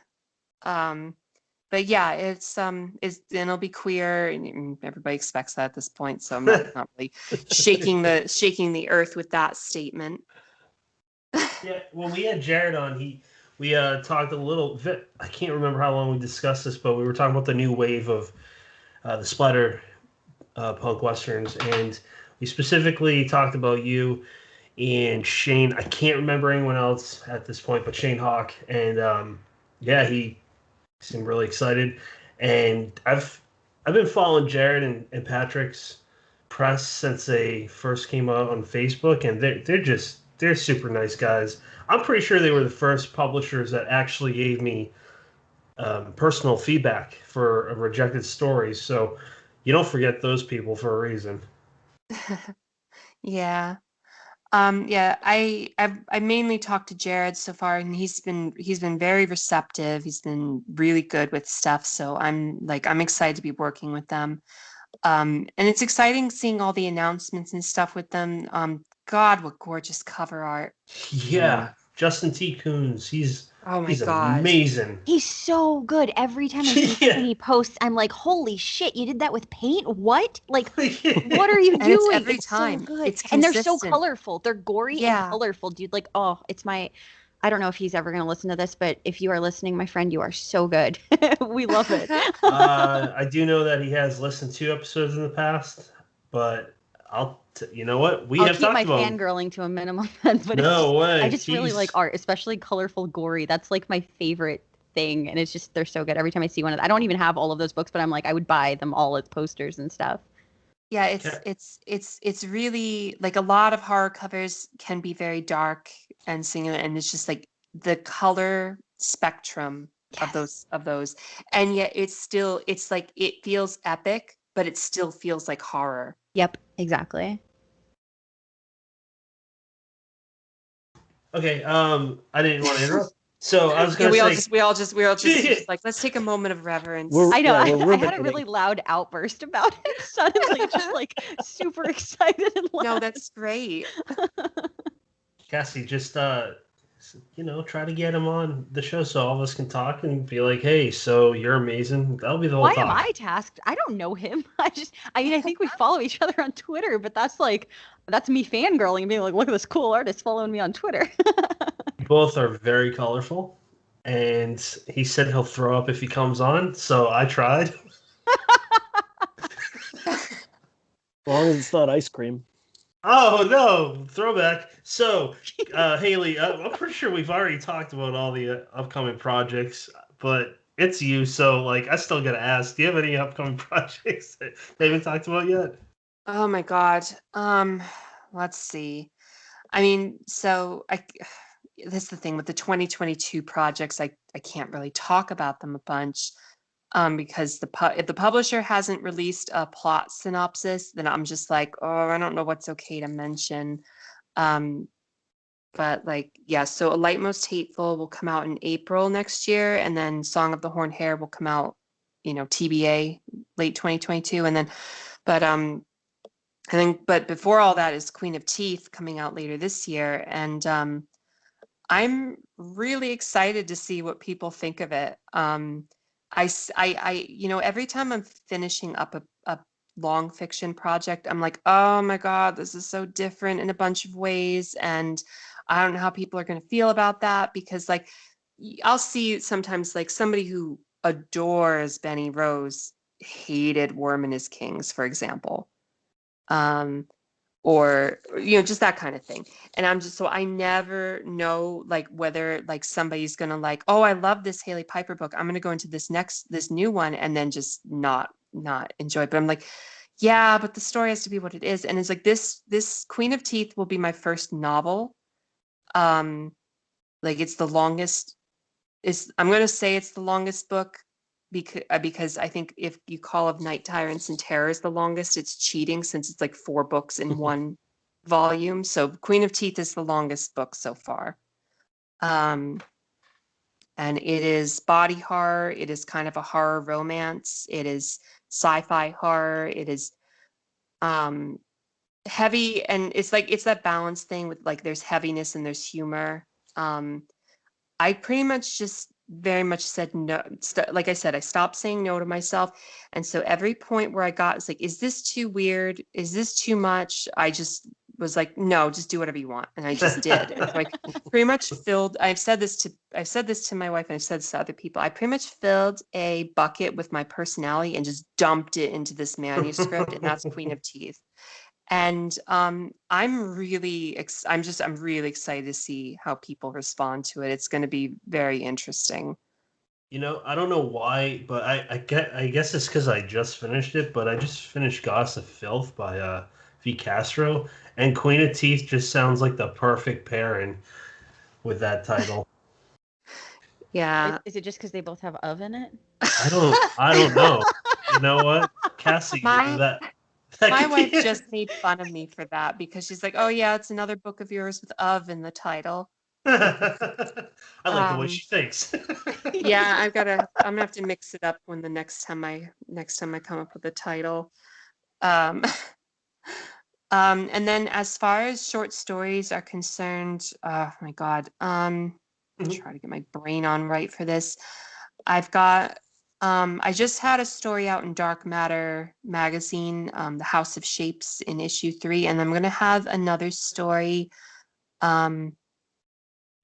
But yeah, it's and it'll be queer, and everybody expects that at this point. So I'm not really shaking the earth with that statement. Yeah, when we had Jared on, we talked a little bit. I can't remember how long we discussed this, but we were talking about the new wave of the splatter punk westerns, and we specifically talked about you and Shane. I can't remember anyone else at this point, but Shane Hawk, and yeah, he seemed really excited. And I've been following Jared and Patrick's press since they first came out on Facebook, and they're super nice guys. I'm pretty sure they were the first publishers that actually gave me personal feedback for rejected stories. So you don't forget those people for a reason. Yeah. Yeah, I mainly talked to Jared so far, and he's been very receptive. He's been really good with stuff, so I'm excited to be working with them. And it's exciting seeing all the announcements and stuff with them. God, what gorgeous cover art. Yeah, Justin T. Coons, Oh my he's God. amazing. He's so good. Every time I see him Yeah. and he posts, I'm like, holy shit, you did that with paint? What? Like, what are you And doing? it's every so time. good. It's And they're so consistent. colorful. They're gory Yeah. and colorful, dude. Like, oh, I don't know if he's ever going to listen to this, but if you are listening, my friend, you are so good. We love it. I do know that he has listened to episodes in the past, but you know what? I'll Have keep my talked about him. fangirling to a minimum then, but No way. I just really like art, especially colorful, gory. That's like my favorite thing, and it's just they're so good. Every time I see one of them, I don't even have all of those books, but I'm like I would buy them all as posters and stuff. Yeah, it's really like a lot of horror covers can be very dark and singular, and it's just like the color spectrum of those, and yet it's like it feels epic, but it still feels like horror. Yep, exactly. Okay, I didn't want to interrupt. So I was Yeah, gonna we say all just like, let's take a moment of reverence. I know. we're I had a ruminating. really loud outburst about it suddenly, just like super excited and loud. No, that's great. Cassie, just try to get him on the show so all of us can talk and be like, hey, so you're amazing. That'll be the whole Why talk. am I tasked? I don't know him. I mean, I think we follow each other on Twitter, but that's me fangirling and being like, look at this cool artist following me on Twitter. Both are very colorful, and he said he'll throw up if he comes on, so I tried. As long as it's not ice cream. Oh no, throwback. So, Hailey, I'm pretty sure we've already talked about all the upcoming projects, but it's you, so like I still gotta ask, do you have any upcoming projects that they haven't talked about yet? Oh my God. Let's see. I mean, so that's the thing with the 2022 projects. I can't really talk about them a bunch because if the publisher hasn't released a plot synopsis, then I'm just like, oh, I don't know what's okay to mention. But like, yeah, so A Light Most Hateful will come out in April next year, and then Song of the Horned Hare will come out, TBA late 2022, and then, but before all that is Queen of Teeth coming out later this year, and I'm really excited to see what people think of it. Every time I'm finishing up a long fiction project, I'm like, oh my God, this is so different in a bunch of ways, and I don't know how people are going to feel about that, because like I'll see sometimes like somebody who adores Benny Rose hated Worm and His Kings, for example. Or just that kind of thing, and I'm just, so I never know like whether like somebody's gonna like, oh, I love this Hailey Piper book, I'm gonna go into this new one and then just not enjoy it. But I'm like, yeah, but the story has to be what it is, and it's like this Queen of Teeth will be my first novel. Like it's the longest, I'm gonna say it's the longest book, because I think if you Call of Night Tyrants and Terrors the longest, it's cheating, since it's like 4 books in one volume. So Queen of Teeth is the longest book so far. And it is body horror. It is kind of a horror romance. It is sci-fi horror. It is heavy, and it's that balance thing with like there's heaviness and there's humor. I pretty much just very much said no. Like I said, I stopped saying no to myself. And so every point where I got, it's like, is this too weird? Is this too much? I just was like, no, just do whatever you want. And I just did. And so I pretty much filled, I've said this to my wife and I've said this to other people. I pretty much filled a bucket with my personality and just dumped it into this manuscript. And that's Queen of Teeth. And I'm really excited to see how people respond to it. It's going to be very interesting. You know, I don't know why, but I guess it's because I just finished it, but I just finished Goss of Filth by V. Castro, and Queen of Teeth just sounds like the perfect pairing with that title. Yeah. Is it just because they both have "of" in it? I don't know. You know what, Cassie? My wife just made fun of me for that because she's like, "Oh yeah, it's another book of yours with 'of' in the title." I like the way she thinks. Yeah, I'm gonna have to mix it up when the next time I come up with a title. And then as far as short stories are concerned, oh my God, try to get my brain on right for this. I've got I just had a story out in Dark Matter magazine, The House of Shapes in issue 3, and I'm gonna have another story,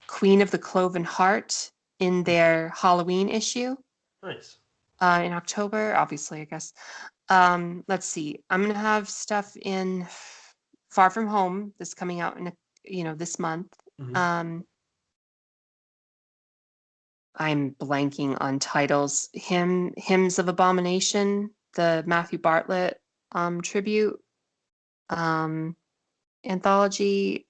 Queen of the Cloven Heart, in their Halloween issue. Nice. In October, obviously, I guess. Let's see. I'm gonna have stuff in Far From Home that's coming out in this month. I'm blanking on titles. Hymns of Abomination, the Matthew Bartlett tribute anthology,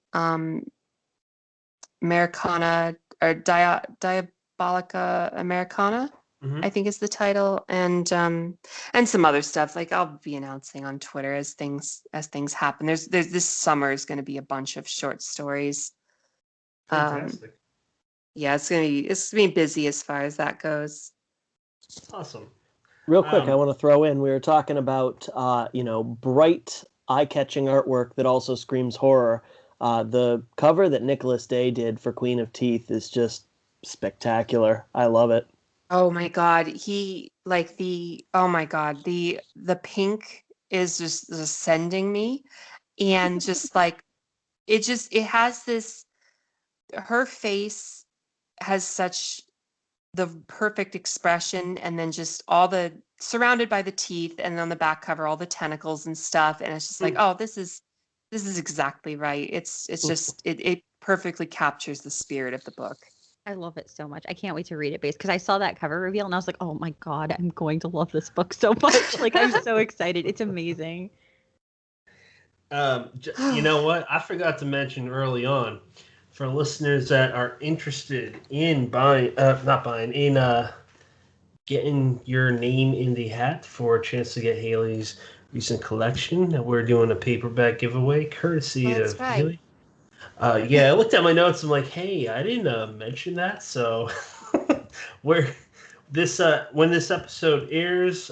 Americana or Diabolica Americana, I think is the title, and some other stuff. Like I'll be announcing on Twitter as things happen. There's this summer is going to be a bunch of short stories. Fantastic. Yeah, it's gonna be busy as far as that goes. Awesome. Real quick, I want to throw in, we were talking about, bright, eye-catching artwork that also screams horror. The cover that Nicholas Day did for Queen of Teeth is just spectacular. I love it. Oh my God. The pink is just sending me. And just like, it has this, her face has such the perfect expression, and then just all the surrounded by the teeth, and on the back cover all the tentacles and stuff, and it's just like, oh, this is exactly right. It's just it perfectly captures the spirit of the book. I love it so much. I can't wait to read it because I saw that cover reveal and I was like, oh my God, I'm going to love this book so much. Like, I'm so excited. It's amazing. You know what? I forgot to mention early on, for listeners that are interested in getting your name in the hat for a chance to get Hailey's recent collection, we're doing a paperback giveaway courtesy of Hailey. Yeah, I looked at my notes. I'm like, hey, I didn't mention that. So when this episode airs,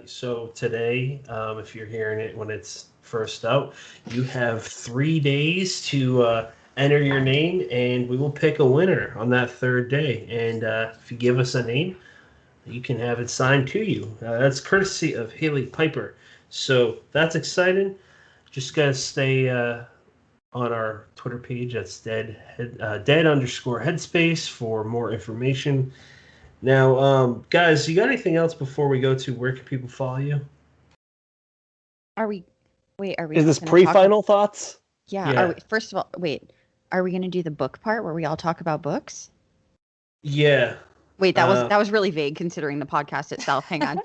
so today, if you're hearing it when it's first out, you have 3 days to enter your name, and we will pick a winner on that third day. And if you give us a name, you can have it signed to you. That's courtesy of Hailey Piper. So that's exciting. Just gotta stay on our Twitter page. That's dead_headspace for more information. Now, guys, you got anything else before we go to where can people follow you? Are we Is this pre-final thoughts? Yeah. First of all, wait. Are we going to do the book part where we all talk about books? Yeah. Wait, that was really vague considering the podcast itself. Hang on.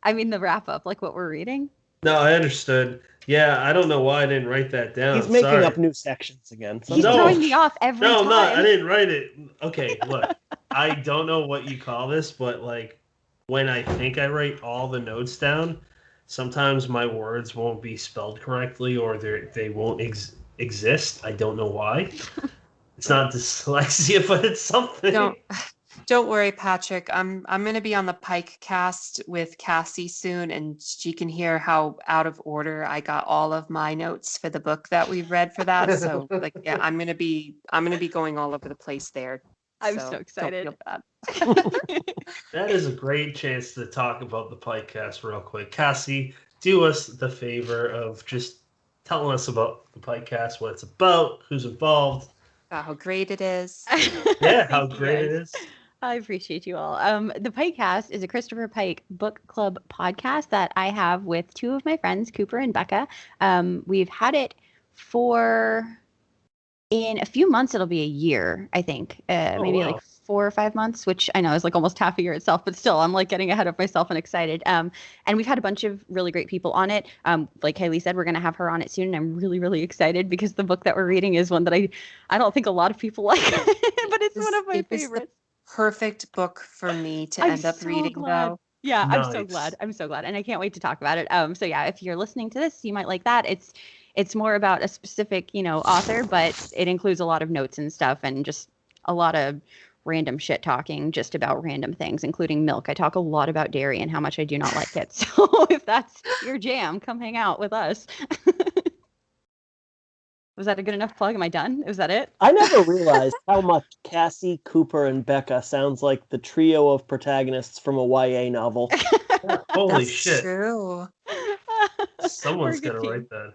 I mean the wrap up, like what we're reading. No, I understood. Yeah, I don't know why I didn't write that down. He's making up new sections again. He's throwing me off every time. No, I didn't write it. Okay, look, I don't know what you call this, but like when I think I write all the notes down, sometimes my words won't be spelled correctly or they won't exist. I don't know why. It's not dyslexia, but it's something. Don't worry, Patrick. I'm gonna be on the Pike cast with Cassie soon, and she can hear how out of order I got all of my notes for the book that we read for that. So like, yeah, I'm gonna be going all over the place there. I'm so Don't excited. feel bad. That is a great chance to talk about the Pikecast real quick. Cassie, do us the favor of just telling us about the Pikecast, what it's about, who's involved. How great it is. Yeah, how Thank you, great it guys. is. I appreciate you all. The Pikecast is a Christopher Pike book club podcast that I have with two of my friends, Cooper and Becca. We've had it for in a few months. It'll be a year, I think, maybe wow. like 4 or 5 months, which I know is like almost half a year itself, but still, I'm like getting ahead of myself and excited. And we've had a bunch of really great people on it. Like Hailey said, we're going to have her on it soon, and I'm really, really excited because the book that we're reading is one that I don't think a lot of people like, but it's one of my It was the favorites. perfect book for me to I'm end up so reading, glad. though. Yeah, I'm so Nice. glad. I'm so glad, and I can't wait to talk about it. So yeah, if you're listening to this, you might like that. It's more about a specific, author, but it includes a lot of notes and stuff, and just a lot of random shit talking, just about random things, including milk. I talk a lot about dairy and how much I do not like it. So if that's your jam, come hang out with us. Was that a good enough plug? Am I done? Was that it? I never realized how much Cassie, Cooper, and Becca sounds like the trio of protagonists from a YA novel. Holy That's shit. true. Someone's We're a got to good write that.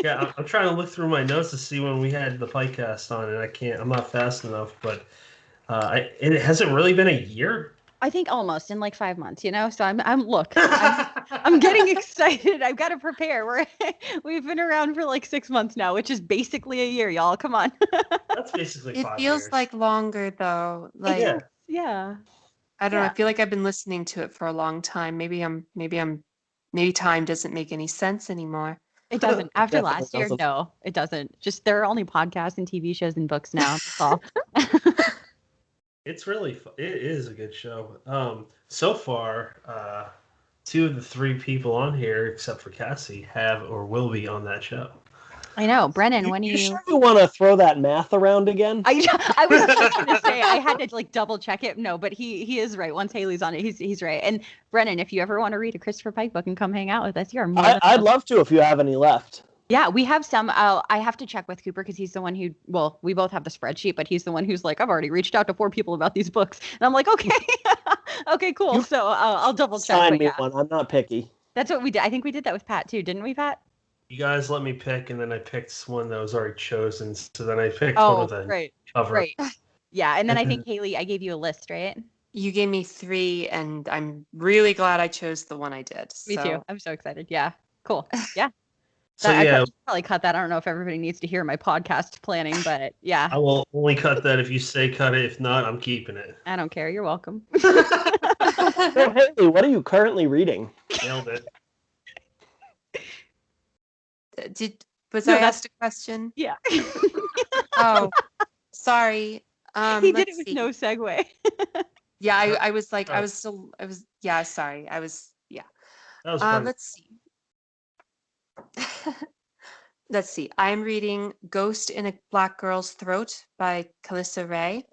Yeah, I'm trying to look through my notes to see when we had the Pikecast on, and I can't. I'm not fast enough, but it hasn't really been a year. I think almost in like 5 months, So I'm getting excited. I've got to prepare. We've been around for like 6 months now, which is basically a year, y'all. Come on. That's basically It 5 feels years. like longer, though. Like, Yeah. Yeah. I don't know. Yeah. I feel like I've been listening to it for a long time. Maybe time doesn't make any sense anymore. It doesn't. After Definitely last year, doesn't. no, it doesn't. Just there are only podcasts and TV shows and books now. That's all. It's really it is a good show. So far, 2 of the 3 people on here, except for Cassie, have or will be on that show. I know, Brennan. When You sure you want to throw that math around again? I was just gonna say I had to like double check it. No, but he is right. Once Haley's on it, he's right. And Brennan, if you ever want to read a Christopher Pike book and come hang out with us, you're more than I'd welcome. love to if you have any left. Yeah, we have some. I have to check with Cooper because he's the one who. Well, we both have the spreadsheet, but he's the one who's like, I've already reached out to 4 people about these books, and I'm like, okay, okay, cool. So I'll double check. Sign But me yeah, one. I'm not picky. that's what we did. I think we did that with Pat too, didn't we, Pat? You guys let me pick, and then I picked one that was already chosen. So then I picked one Oh, with a right, cover. right. Yeah, and then I think Haley, I gave you a list, right? You gave me 3, and I'm really glad I chose the one I did. Me too. I'm so excited. Yeah, cool. Yeah. So I yeah, should probably cut that. I don't know if everybody needs to hear my podcast planning, but yeah, I will only cut that if you say cut it. If not, I'm keeping it. I don't care. You're welcome. So, Haley, what are you currently reading? Nailed it. Was No, I that's- asked a question? Yeah. Oh, sorry. He did it let's with see. no segue. Yeah, I was like, Oh. yeah, sorry. That was fun. Let's see. Let's see. I'm reading Ghost in a Black Girl's Throat by Calissa Ray,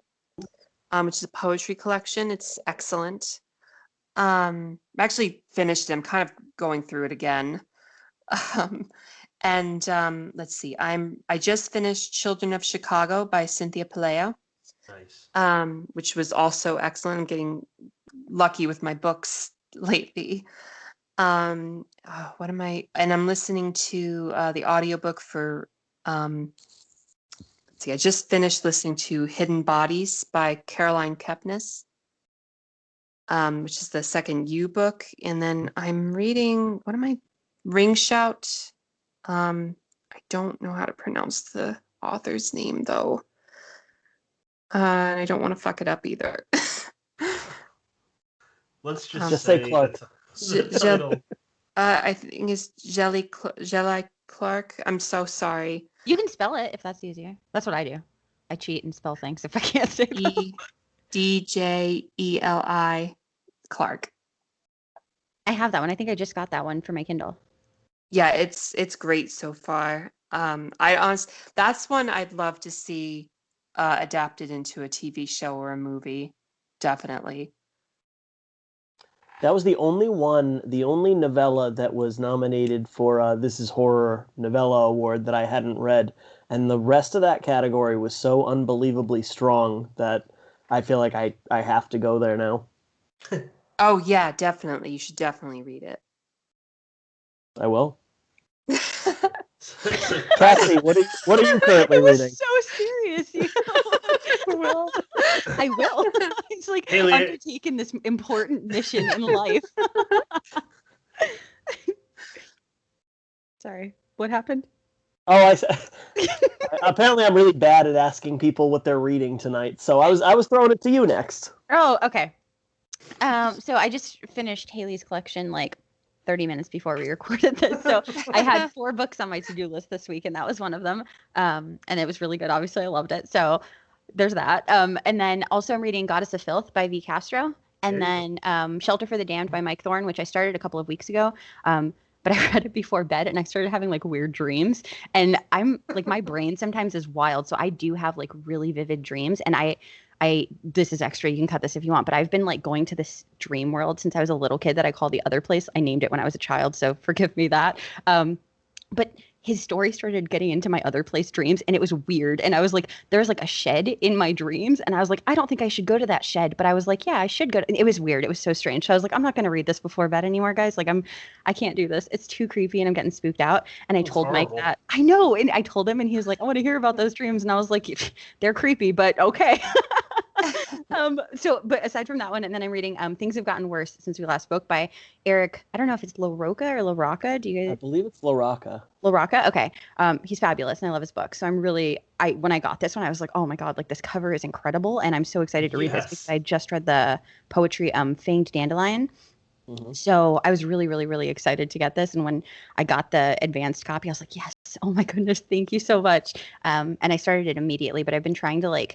which is a poetry collection. It's excellent. I actually finished it. I'm kind of going through it again. Let's see. I just finished Children of Chicago by Cynthia Palaio, Nice. which was also excellent. I'm getting lucky with my books lately. What am I? And I'm listening to the audiobook for let's see, I just finished listening to Hidden Bodies by Caroline Kepnes, which is the second U book. And then I'm reading, what am I? Ring Shout. I don't know how to pronounce the author's name though. And I don't want to fuck it up either. Let's Just say Clark. The title. I think it's Jelly Clark. I'm so sorry. You can spell it if that's easier. That's what I do. I cheat and spell things if I can't say them. EDJELI Clark. I have that one. I think I just got that one for my Kindle. Yeah, it's great so far. That's one I'd love to see adapted into a TV show or a movie, definitely. That was the only novella that was nominated for This Is Horror Novella Award that I hadn't read. And the rest of that category was so unbelievably strong that I feel like I have to go there now. Oh, yeah, definitely. You should definitely read it. I will. Cassie, what are you currently reading? So serious, you know? Well, I will. It's like Hailey, undertaking this important mission in life. Sorry, what happened? Oh, apparently I'm really bad at asking people what they're reading tonight, so I was throwing it to you next. Oh, okay. So I just finished Hailey's collection like 30 minutes before we recorded this. So I had 4 books on my to-do list this week, and that was one of them. And it was really good. Obviously, I loved it. So there's that. And then also I'm reading Goddess of Filth by V. Castro, and then Shelter for the Damned by Mike Thorne, which I started a couple of weeks ago. But I read it before bed, and I started having like weird dreams. And I'm like, my brain sometimes is wild, so I do have like really vivid dreams. And I this is extra, you can cut this if you want, but I've been like going to this dream world since I was a little kid that I call the other place. I named it when I was a child, so forgive me that. But his story started getting into my other place dreams, and it was weird. And I was like, there was like a shed in my dreams, and I was like, I don't think I should go to that shed, but I was like, yeah, I should go. It was weird. It was so strange. So I was like, I'm not going to read this before bed anymore, guys. Like I can't do this. It's too creepy, and I'm getting spooked out. And I told Mike that. I know. And I told him, and he was like, I want to hear about those dreams. And I was like, they're creepy, but okay. But aside from that one, and then I'm reading Things Have Gotten Worse Since We Last Spoke by Eric. I don't know if it's LaRocca or LaRocca. Do you guys? I believe it's LaRocca. LaRocca? Okay. He's fabulous, and I love his book. So I'm really, when I got this one, I was like, oh my God, like this cover is incredible. And I'm so excited to read this because I just read the poetry, Fanged Dandelion. Mm-hmm. So I was really, really, really excited to get this. And when I got the advanced copy, I was like, yes, oh my goodness, thank you so much. And I started it immediately, but I've been trying to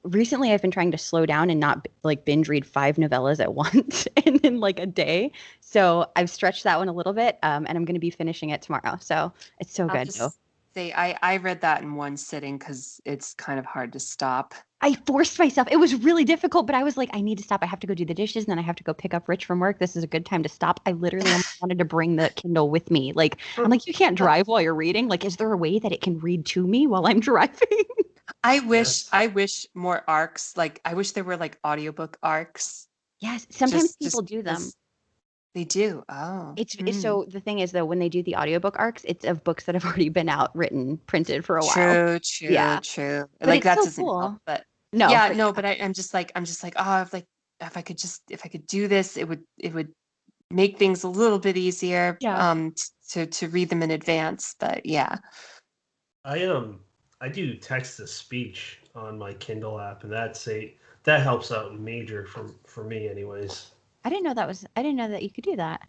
recently I've been trying to slow down and not like binge read 5 novellas at once and in like a day. So I've stretched that one a little bit, and I'm going to be finishing it tomorrow. So it's so good. Say I read that in one sitting because it's kind of hard to stop. I forced myself. It was really difficult, but I was like, I need to stop. I have to go do the dishes, and then I have to go pick up Rich from work. This is a good time to stop. I literally wanted to bring the Kindle with me. Like, I'm like, you can't drive while you're reading. Like, is there a way that it can read to me while I'm driving? I wish more arcs. Like, I wish there were like audiobook arcs. Yes, sometimes people do them. They do. Oh. It's so the thing is though, when they do the audiobook arcs, it's of books that have already been out, written, printed for a while. True. But like that doesn't help. But no. Yeah, no, but I'm just like, oh, if I could do this, it would make things a little bit easier. Yeah. To read them in advance. But yeah. I do text to speech on my Kindle app, and that helps out major for me anyways. I didn't know that you could do that.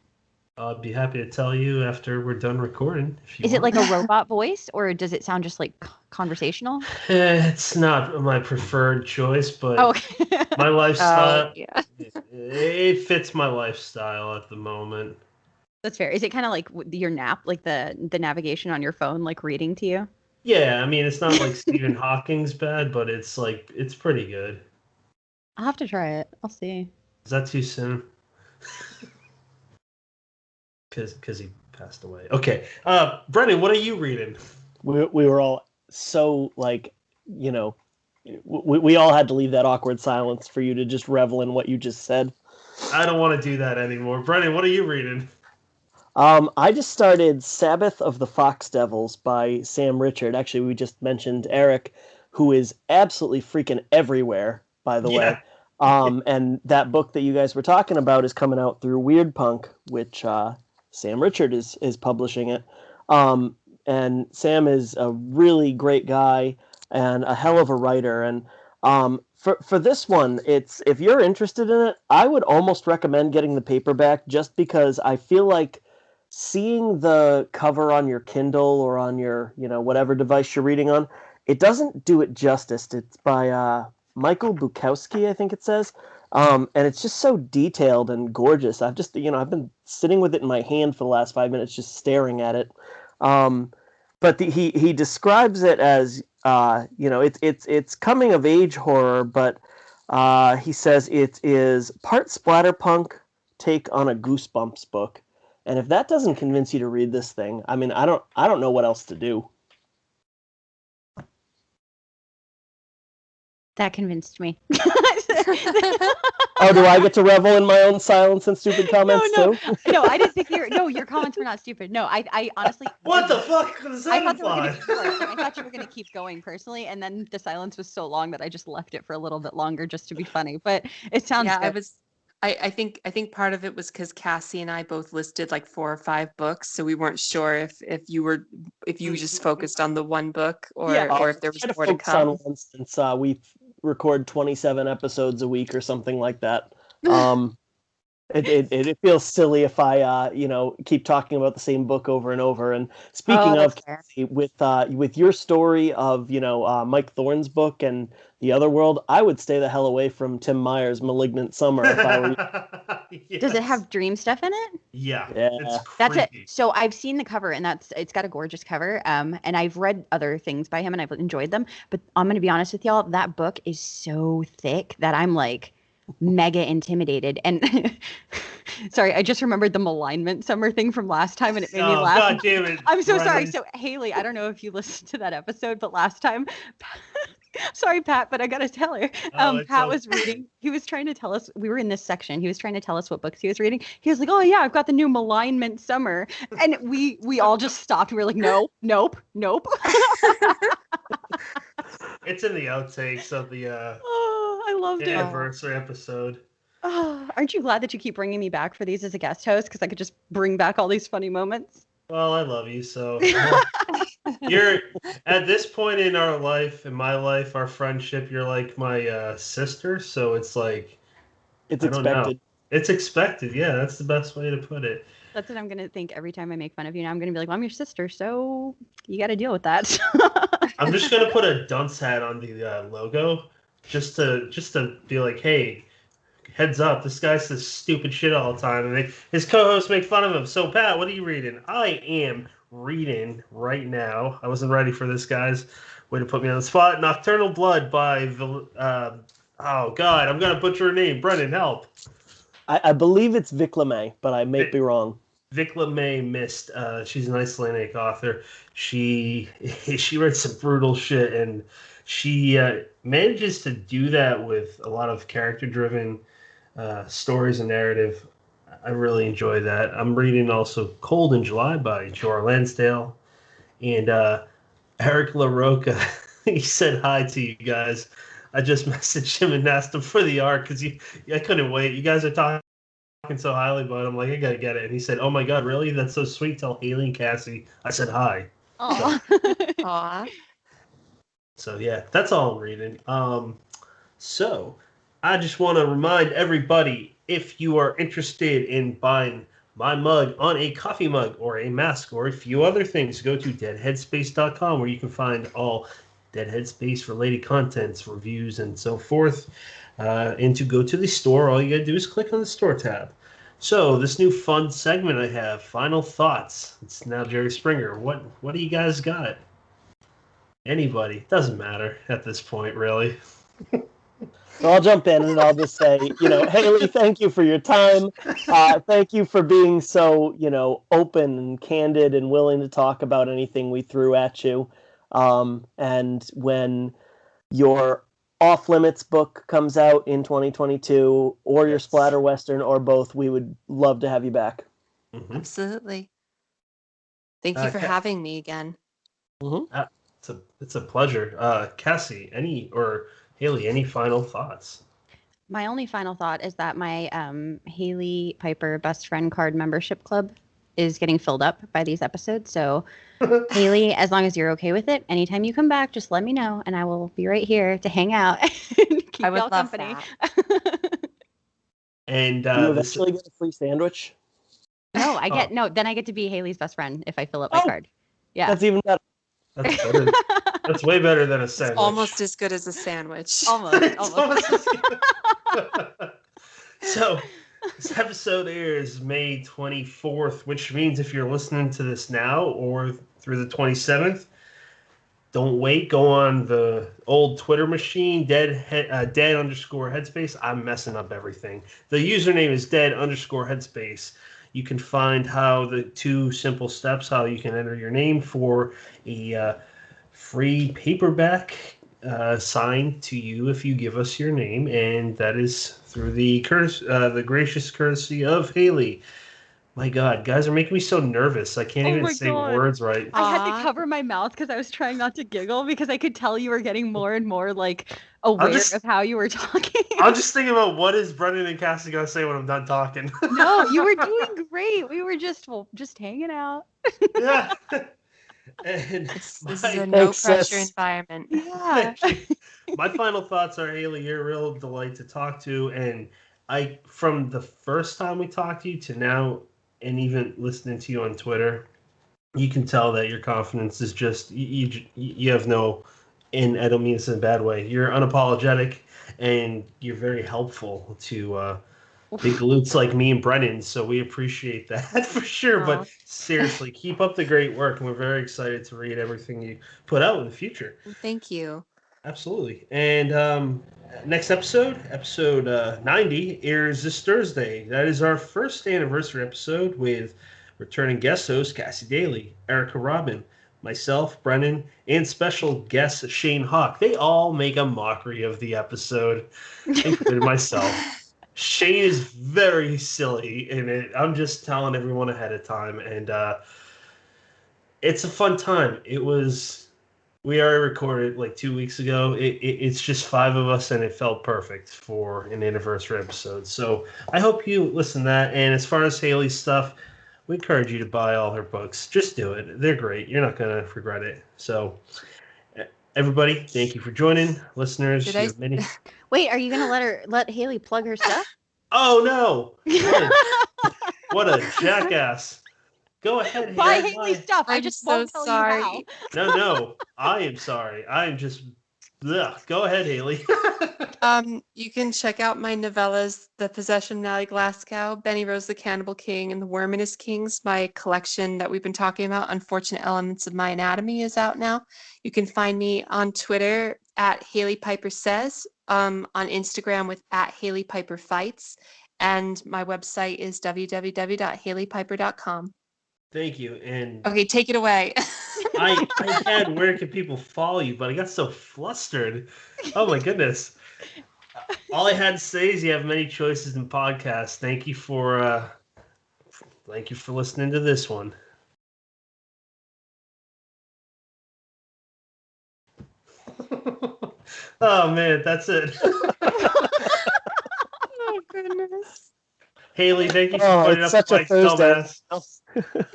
I'd be happy to tell you after we're done recording. Is it like a robot voice, or does it sound just like conversational? It's not my preferred choice, but okay. My lifestyle, yeah. it fits my lifestyle at the moment. That's fair. Is it kind of like your nap, like the navigation on your phone, like reading to you? Yeah, I mean, it's not like Stephen Hawking's bad, but it's pretty good. I'll have to try it. I'll see. Is that too soon? Because he passed away. Okay. Brennan, what are you reading? We were all so like, we all had to leave that awkward silence for you to just revel in what you just said. I don't want to do that anymore. Brennan, what are you reading? I just started Sabbath of the Fox Devils by Sam Richard. Actually, we just mentioned Eric, who is absolutely freaking everywhere, by the way. And that book that you guys were talking about is coming out through Weird Punk, which Sam Richard is publishing it. And Sam is a really great guy and a hell of a writer. And for this one, if you're interested in it, I would almost recommend getting the paperback just because I feel like seeing the cover on your Kindle or on your, whatever device you're reading on, it doesn't do it justice. It's by Michael Bukowski, I think it says. And it's just so detailed and gorgeous. I've just, I've been sitting with it in my hand for the last 5 minutes, just staring at it. But he describes it as, it's coming of age horror, but He says it is part splatterpunk take on a Goosebumps book. And if that doesn't convince you to read this thing, I mean, I don't know what else to do. That convinced me. Oh, do I get to revel in my own silence and stupid comments no. too? No, I didn't think your comments were not stupid. No, I honestly. What the fuck does that I thought they were imply? gonna keep going. I thought you were gonna keep going personally, and then the silence was so long that I just left it for a little bit longer just to be funny. But it sounds good. I think part of it was because Cassie and I both listed like 4 or 5 books, so we weren't sure if you just focused on the one book or if there was more to come. On one since we record 27 episodes a week or something like that. It feels silly if I keep talking about the same book over and over. And speaking of Cassie, with your story of Mike Thorne's book and The Other World, I would stay the hell away from Tim Meyer's Malignant Summer if I were you. Yes. Does it have dream stuff in it? Yeah. It's that's it. So I've seen the cover, and it's got a gorgeous cover. And I've read other things by him, and I've enjoyed them. But I'm gonna be honest with y'all, that book is so thick that I'm like mega intimidated. And sorry, I just remembered the Malignment Summer thing from last time, and it made me laugh. God damn it! I'm so sorry. So Hailey, I don't know if you listened to that episode, but last time. Sorry, Pat, but I gotta tell her. Pat was reading. He was trying to tell us. We were in this section. He was trying to tell us what books he was reading. He was like, "Oh yeah, I've got the new Malignment Summer," and we all just stopped. We were like, "No, nope." It's in the outtakes of the I loved it. Anniversary episode. Oh, aren't you glad that you keep bringing me back for these as a guest host? Because I could just bring back all these funny moments. Well, I love you, so you're at this point in our life, in my life, our friendship. You're like my sister, so it's like it's expected. It's expected. Yeah, that's the best way to put it. That's what I'm gonna think every time I make fun of you. Now I'm gonna be like, well, "I'm your sister, so you got to deal with that." I'm just gonna put a dunce hat on the logo, just to be like, hey. Heads up, this guy says stupid shit all the time, and his co-hosts make fun of him. So, Pat, what are you reading? I am reading right now. I wasn't ready for this, guys. Way to put me on the spot. Nocturnal Blood by oh God, I'm gonna butcher her name. Brennan, help. I believe it's Vic LeMay, but I may be wrong. Vic LeMay missed. She's an Icelandic author. She writes some brutal shit, and she manages to do that with a lot of character-driven stories and narrative. I really enjoy that. I'm reading also Cold in July by Jor Lansdale. And Eric LaRocca, he said hi to you guys. I just messaged him and asked him for the art because I couldn't wait. You guys are talking so highly about it. I'm like, I gotta get it. And he said, oh my God, really? That's so sweet. Tell Hailey and Cassie I said hi. Aww. So yeah, that's all I'm reading. So I just want to remind everybody, if you are interested in buying my mug on a coffee mug or a mask or a few other things, go to deadheadspace.com where you can find all Dead Headspace related contents, reviews, and so forth. And to go to the store, all you gotta do is click on the store tab. So this new fun segment I have, Final Thoughts. It's now Jerry Springer. What do you guys got? Anybody. Doesn't matter at this point, really. So I'll jump in and I'll just say, Hailey, thank you for your time. Thank you for being so, open and candid and willing to talk about anything we threw at you. And when your Off Limits book comes out in 2022, or your Splatter Western, or both, we would love to have you back. Mm-hmm. Absolutely. Thank you for having me again. Mm-hmm. It's a pleasure. Cassie, Hailey, any final thoughts? My only final thought is that my Hailey Piper Best Friend Card membership club is getting filled up by these episodes. So, Hailey, as long as you're okay with it, anytime you come back, just let me know, and I will be right here to hang out and keep I would y'all love company. That. And do you eventually get a free sandwich? No, then I get to be Hailey's best friend if I fill up my card. Yeah, that's even better. That's better. That's way better than a sandwich. It's almost as good as a sandwich. Almost. So, this episode airs May 24th, which means if you're listening to this now or through the 27th, don't wait. Go on the old Twitter machine, dead underscore headspace. I'm messing up everything. The username is dead underscore headspace. You can find how the 2 simple steps, how you can enter your name for a free paperback signed to you if you give us your name, and that is through the gracious courtesy of Hailey. My God, guys are making me so nervous. I can't even say words right. I had to cover my mouth because I was trying not to giggle because I could tell you were getting more and more like aware of how you were talking. I'm just thinking about what is Brendan and Cassie gonna say when I'm done talking. No, you were doing great. We were just hanging out. Yeah. And This is a no pressure environment. Yeah. My final thoughts are, Hailey, you're a real delight to talk to, and from the first time we talked to you to now, and even listening to you on Twitter, you can tell that your confidence is just you have no, and I don't mean this in a bad way. You're unapologetic, and you're very helpful to big glutes like me and Brennan. So we appreciate that for sure. But seriously, keep up the great work, and we're very excited to read everything you put out in the future. Thank you. Absolutely. And next episode 90, airs this Thursday. That is our first anniversary episode with returning guest host Cassie Daly, Erica Robin, myself, Brennan, and special guest Shane Hawk. They all make a mockery of the episode, including myself. Shane is very silly in it. I'm just telling everyone ahead of time, and it's a fun time. We already recorded like 2 weeks ago. It's just 5 of us, and it felt perfect for an anniversary episode. So I hope you listen to that. And as far as Hailey's stuff, we encourage you to buy all her books. Just do it. They're great. You're not going to regret it. So everybody, thank you for joining. Listeners, you have many... Wait, are you going to let Hailey plug her stuff? Oh, no. What a jackass. Go ahead. Buy Hailey's stuff. I just won't tell you how. No. I am sorry. I am just... Ugh. Go ahead, Hailey. You can check out my novellas, The Possession of Nally Glasgow, Benny Rose the Cannibal King, and The Worm and His Kings. My collection that we've been talking about, Unfortunate Elements of My Anatomy, is out now. You can find me on Twitter at Hailey Piper Says, on Instagram with at Hailey Piper Fights, and my website is www.haileypiper.com. Thank you. And okay, take it away. I had where can people follow you, but I got so flustered. Oh my goodness. All I had to say is you have many choices in podcasts. Thank you for listening to this one. Oh man, that's it. Oh goodness. Hailey, thank you for putting up such a Thursday.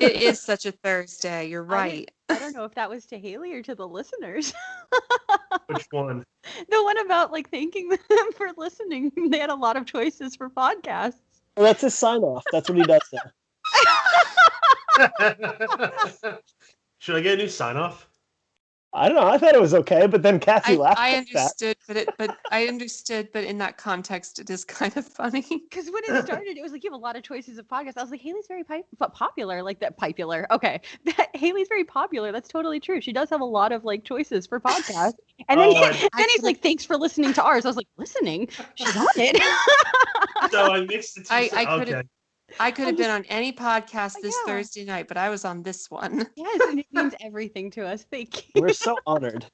It is such a Thursday. You're right. I don't know if that was to Hailey or to the listeners. Which one? The one about like thanking them for listening. They had a lot of choices for podcasts. Well, that's his sign off. That's what he does now. Should I get a new sign off? I don't know. I thought it was okay, but then Cassie laughed. I understood, but in that context, it is kind of funny. Because when it started, it was like you have a lot of choices of podcasts. I was like, Hailey's very popular, like that popular. Okay, Hailey's very popular. That's totally true. She does have a lot of like choices for podcasts. And then, then he's like, thanks for listening to ours. I was like, listening? She's on it. So I mixed the two. I could have been on any podcast this Thursday night, but I was on this one. Yes, and it means everything to us. Thank you. We're so honored.